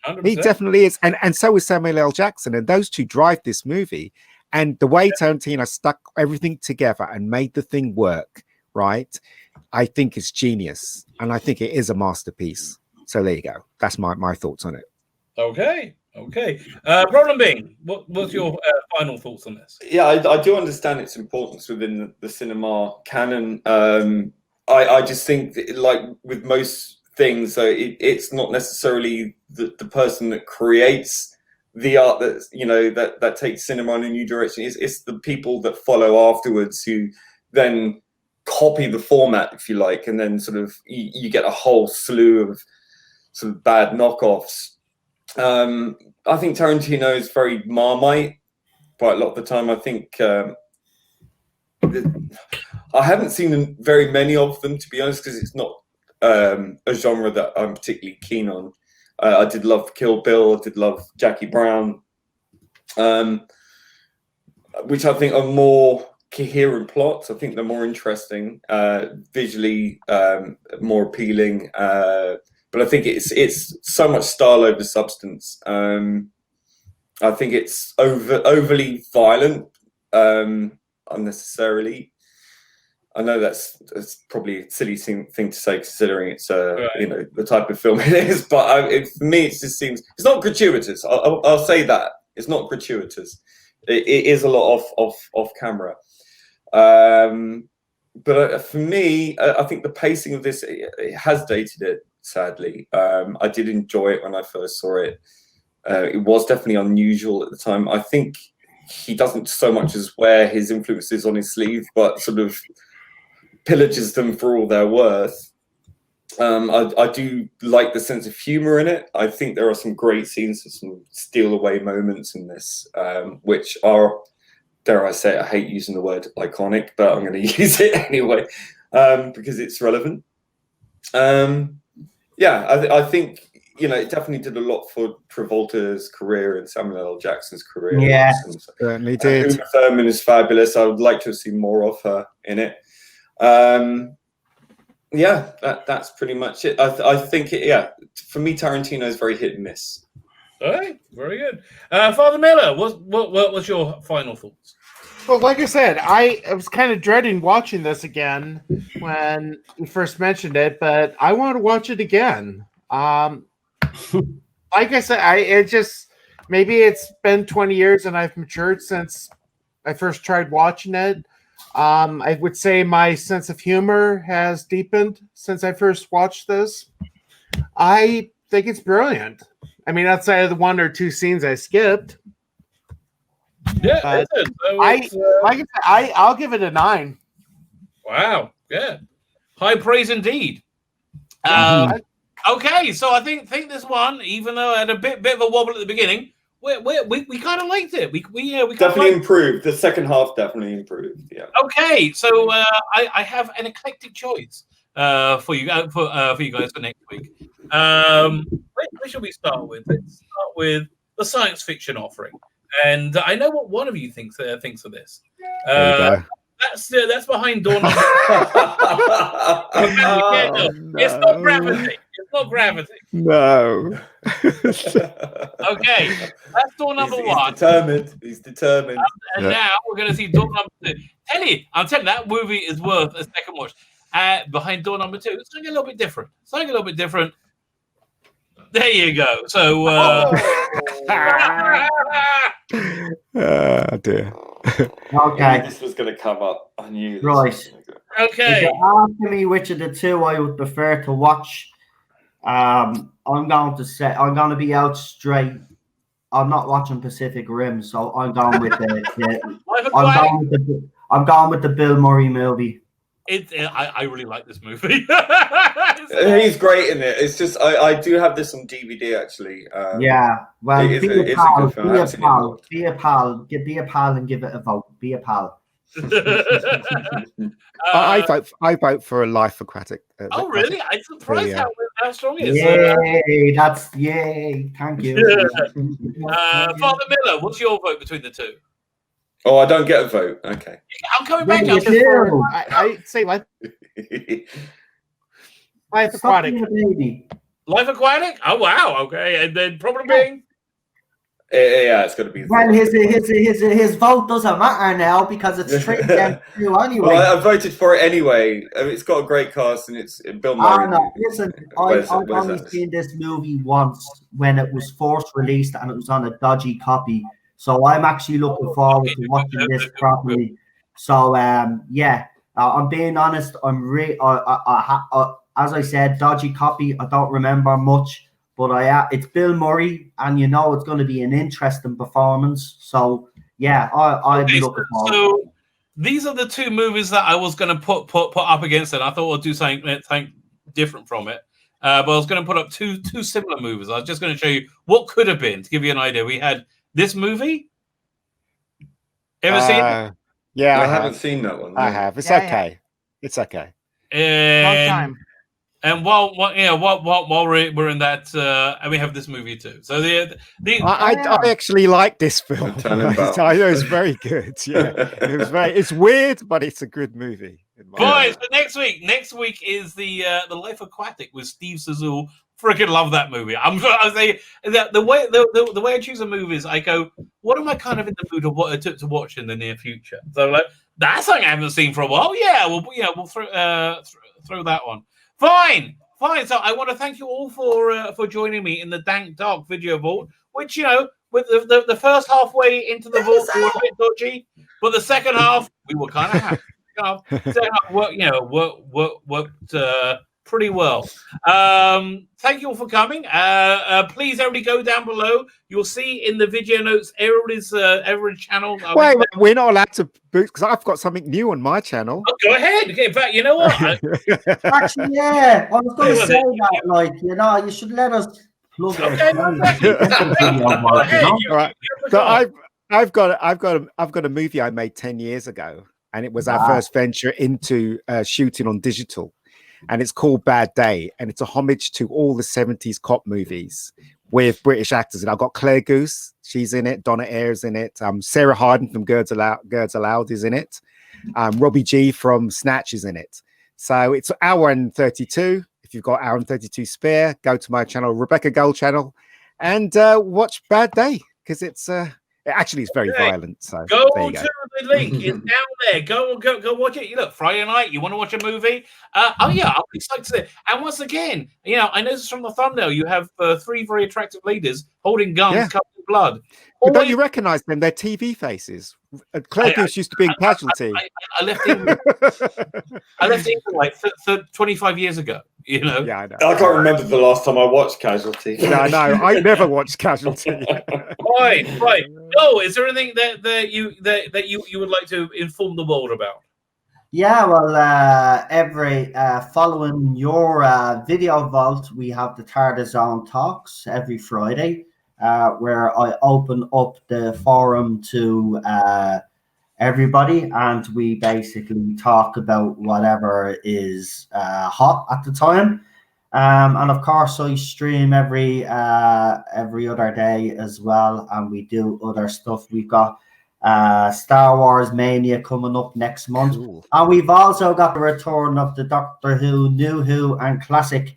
Yeah, 100%. He definitely is. And so is Samuel L. Jackson. And those two drive this movie. And the way Tarantino stuck everything together and made the thing work, right, I think is genius. And I think it is a masterpiece. So there you go. That's my thoughts on it. Okay. Problem being, what's your final thoughts on this? Yeah, I do understand its importance within the cinema canon. I just think that, like with most things, so it's not necessarily the person that creates the art that takes cinema in a new direction. It's the people that follow afterwards who then copy the format, if you like, and then sort of you get a whole slew of sort of bad knockoffs. I think Tarantino is very Marmite quite a lot of the time. I think I haven't seen very many of them, to be honest, because it's not a genre that I'm particularly keen on. I did love Kill Bill. I did love Jackie Brown, which I think are more coherent plots. I think they're more interesting, visually more appealing. But I think it's so much style over substance. I think it's overly violent, unnecessarily. I know that's probably a silly thing to say, considering it's right. The type of film it is. But for me, it just seems it's not gratuitous. I'll say that it's not gratuitous. It is a lot off camera. But for me, I think the pacing of this it has dated it. Sadly, I did enjoy it when I first saw it. It was definitely unusual at the time. I think he doesn't so much as wear his influences on his sleeve, but sort of pillages them for all they're worth. I do like the sense of humor in it. I think there are some great scenes, some steal away moments in this, which are, dare I say it, I hate using the word iconic, but I'm going to use it anyway because it's relevant. I think, you know, it definitely did a lot for Travolta's career and Samuel L. Jackson's career. Yeah, certainly did. Uma Thurman is fabulous. I would like to see more of her in it. That's pretty much it. I think for me, Tarantino is very hit and miss. All right, very good. Father Miller, what was your final thoughts? Well, like I said, I was kind of dreading watching this again when you first mentioned it, but I want to watch it again. Like I said, maybe it's been 20 years and I've matured since I first tried watching it. I would say my sense of humor has deepened since I first watched this. I think it's brilliant. I mean, outside of the one or two scenes I skipped. Yeah, I'll give it a 9. Wow, yeah, high praise indeed. Okay, so I think this one, even though I had a bit of a wobble at the beginning, we kind of liked it. We definitely improved. The second half definitely improved. Yeah. Okay, so I have an eclectic choice for you guys for next week. Where should we start with? Let's start with the science fiction offering. And I know what one of you thinks of this. That's behind door number. It's not gravity. It's not gravity. No. Okay, that's door number one. He's determined. And now we're going to see door number 2. I'm telling you, that movie is worth a second watch. Behind door number 2, it's something a little bit different. There you go. So, dear. Okay. This was going to come up. I knew this. Right. Okay. If you're asking me which of the two I would prefer to watch, I'm going to be out straight. I'm not watching Pacific Rim, so I'm going with I'm going with the Bill Murray movie. I really like this movie. He's great in it. It's just I do have this on DVD actually. Well, be a pal and give it a vote. Be a pal. I vote for a Life Aquatic. Oh really? I'm surprised how strong it is. Yay! Thank you. Father Miller, what's your vote between the two? Oh, I don't get a vote. Okay. I'm coming back. I say Life Aquatic. Life Aquatic? Oh wow. Okay, and then problem being. Yeah, it's going to be. Well, his vote doesn't matter now because it's straight down to anyway. Well, I voted for it anyway. I mean, it's got a great cast and it's Bill Murray. Listen, I've only seen this movie once when it was first released and it was on a dodgy copy. So I'm actually looking forward to watching this properly. So I'm being honest. As I said, dodgy copy. I don't remember much, but it's Bill Murray, and you know it's going to be an interesting performance. So I'll be looking forward. So these are the two movies that I was going to put up against it. I thought I'd do something different from it. But I was going to put up two similar movies. I was just going to show you what could have been to give you an idea. We had this movie. Ever seen it? Yeah, I haven't seen that one. No. I have. It's okay. It's okay. And, Long time. And while we're in that, and we have this movie too. So I actually like this film. I know it's very good. Yeah, it's weird, but it's a good movie. Boys, but next week is the Life Aquatic with Steve Zissou. Freaking love that movie. I say that the way I choose a movie is I go, what am I kind of in the mood of what I took to watch in the near future? So like that's something I haven't seen for a while. We'll throw that one. Fine. So I want to thank you all for joining me in the Dank Dark video vault, which with the first halfway into the vault we were a bit dodgy, but the second half we were kind of happy. Second half worked pretty well. Thank you all for coming. Please, everybody, go down below. You'll see in the video notes everybody's channel. Wait, we're not allowed to boot because I've got something new on my channel. Oh, go ahead. In fact, you know what? Actually, yeah, I was going to say that. Like, you know, you should let us plug Okay, All right. So I've got a movie I made 10 years ago, and it was our first venture into shooting on digital, and it's called Bad Day, and it's a homage to all the 70s cop movies with British actors. And I've got Claire Goose, she's in it, Donna Ayre's in it, Sarah Harden from Girls Aloud is in it, Robbie G from Snatch is in it. So it's an hour and 32. If you've got hour and 32 spare, go to my channel, Rebecca Gold channel, and watch Bad Day, because it's actually it's very violent. So go to the link. It's down there. Go watch it. You look, Friday night, you want to watch a movie? Oh yeah, I'll be excited to see it. And once again, you know, I noticed from the thumbnail you have 3 very attractive leaders holding guns covered in blood. But don't you recognize them? They're TV faces. Claire Goose used to be in Casualty. I left England. I left England like 25 years ago. You know. Yeah, I know. I can't remember the last time I watched Casualty. No, I never watched Casualty. Right. No, is there anything that you would like to inform the world about? Yeah, well, every following your video vault, we have the Tardis talks every Friday, where I open up the forum to everybody, and we basically talk about whatever is hot at the time. And of course, I stream every other day as well, and we do other stuff. We've got Star Wars Mania coming up next month. Cool. And we've also got the return of the Doctor Who, New Who, and Classic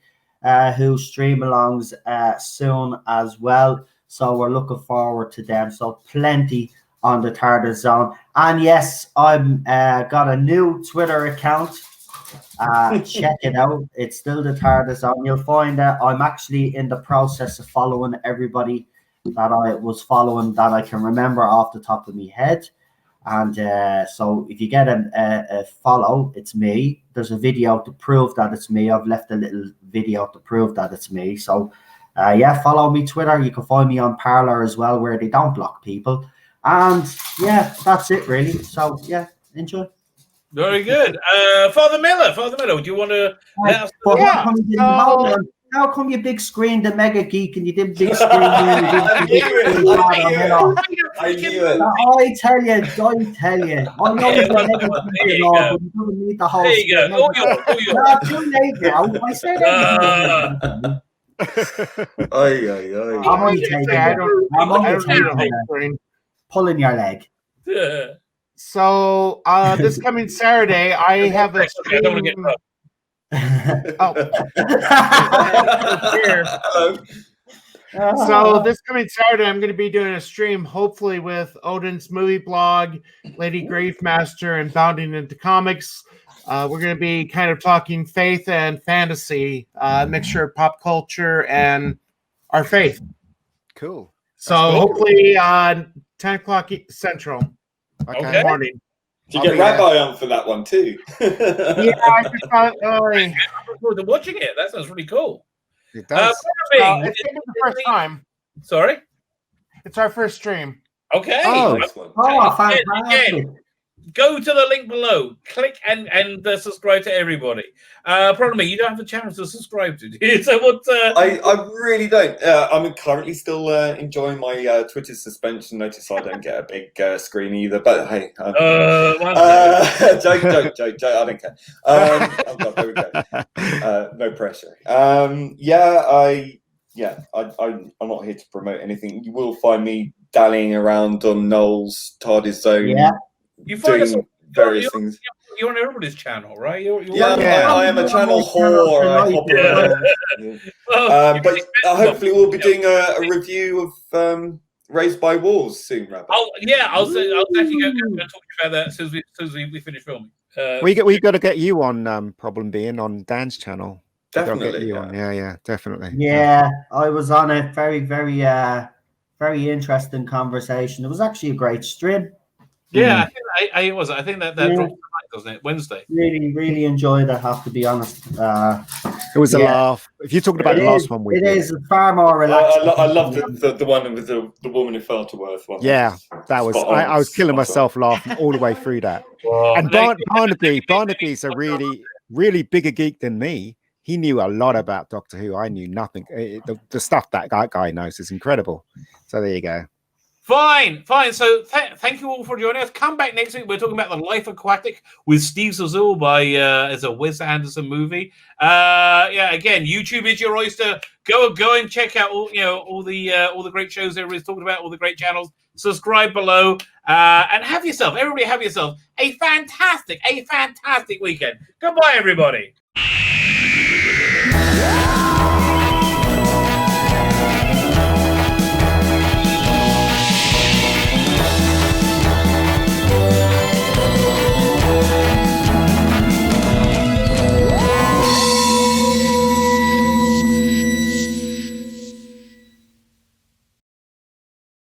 Who stream-alongs soon as well. So we're looking forward to them. So plenty on the Tardis Zone. And yes, I've got a new Twitter account. Check it out. It's still the Tardis Zone. You'll find that I'm actually in the process of following everybody that I was following that I can remember off the top of my head. And so if you get a follow, it's me. There's a video to prove that it's me. I've left a little video to prove that it's me. So yeah, follow me Twitter. You can find me on Parler as well, where they don't block people. And yeah, that's it really. So yeah, enjoy. Very good. Father Miller, do you want to? How come you big screen the Mega Geek and you didn't big screen? I knew it. I tell you. I know you're Mega Geek, but you don't need the whole. There you go. Not too late now. I said everything. I'm only taking pulling your leg. So this coming Saturday, I have a stream. I don't want to get up. So this coming Saturday, I'm going to be doing a stream, hopefully with Odin's movie blog, Lady Gravemaster, and Bounding into Comics. We're going to be kind of talking faith and fantasy, mixture of pop culture and our faith. Cool. So hopefully 10 o'clock Central morning. Do you get Rabbi on for that one too? Yeah, I just thought, I'm looking forward to watching it. That sounds really cool. It does. It's the first time. Sorry? It's our first stream. Okay. Fantastic. Go to the link below. Click and subscribe to everybody. Pardon me, you don't have a channel to subscribe to. So what? I really don't. I'm currently still enjoying my Twitter suspension. Notice I don't get a big screen either. But hey, joke. I don't care. There we go. No pressure. I'm not here to promote anything. You will find me dallying around on Noel's Tardis Zone. Yeah. You find us various things. You're on everybody's channel, right? I am a channel whore. I hop around. But hopefully we'll be doing a review of Raised by Wolves soon, Rabbi. Oh yeah, I'll actually go talk about that as soon as we finish filming. We got to get you on Problem Being on Dan's channel. Definitely. Yeah, definitely. Yeah, I was on a very, very, very interesting conversation. It was actually a great stream. Yeah, I think that dropped doesn't it? Wednesday. Really enjoyed it, I have to be honest. It was a laugh. If you're talking about the last one, it is far more relaxed. I love the one with the woman who fell to earth one. Yeah, that was. I was killing myself laughing all the way through that. And Barnaby's a really bigger geek than me. He knew a lot about Doctor Who. I knew nothing. The stuff that guy knows is incredible. So there you go. Fine. So thank you all for joining us. Come back next week. We're talking about The Life Aquatic with Steve Zissou by as a Wes Anderson movie. Again, YouTube is your oyster. Go and check out all the great shows everybody's talking about, all the great channels. Subscribe below and everybody have yourself a fantastic weekend. Goodbye, everybody.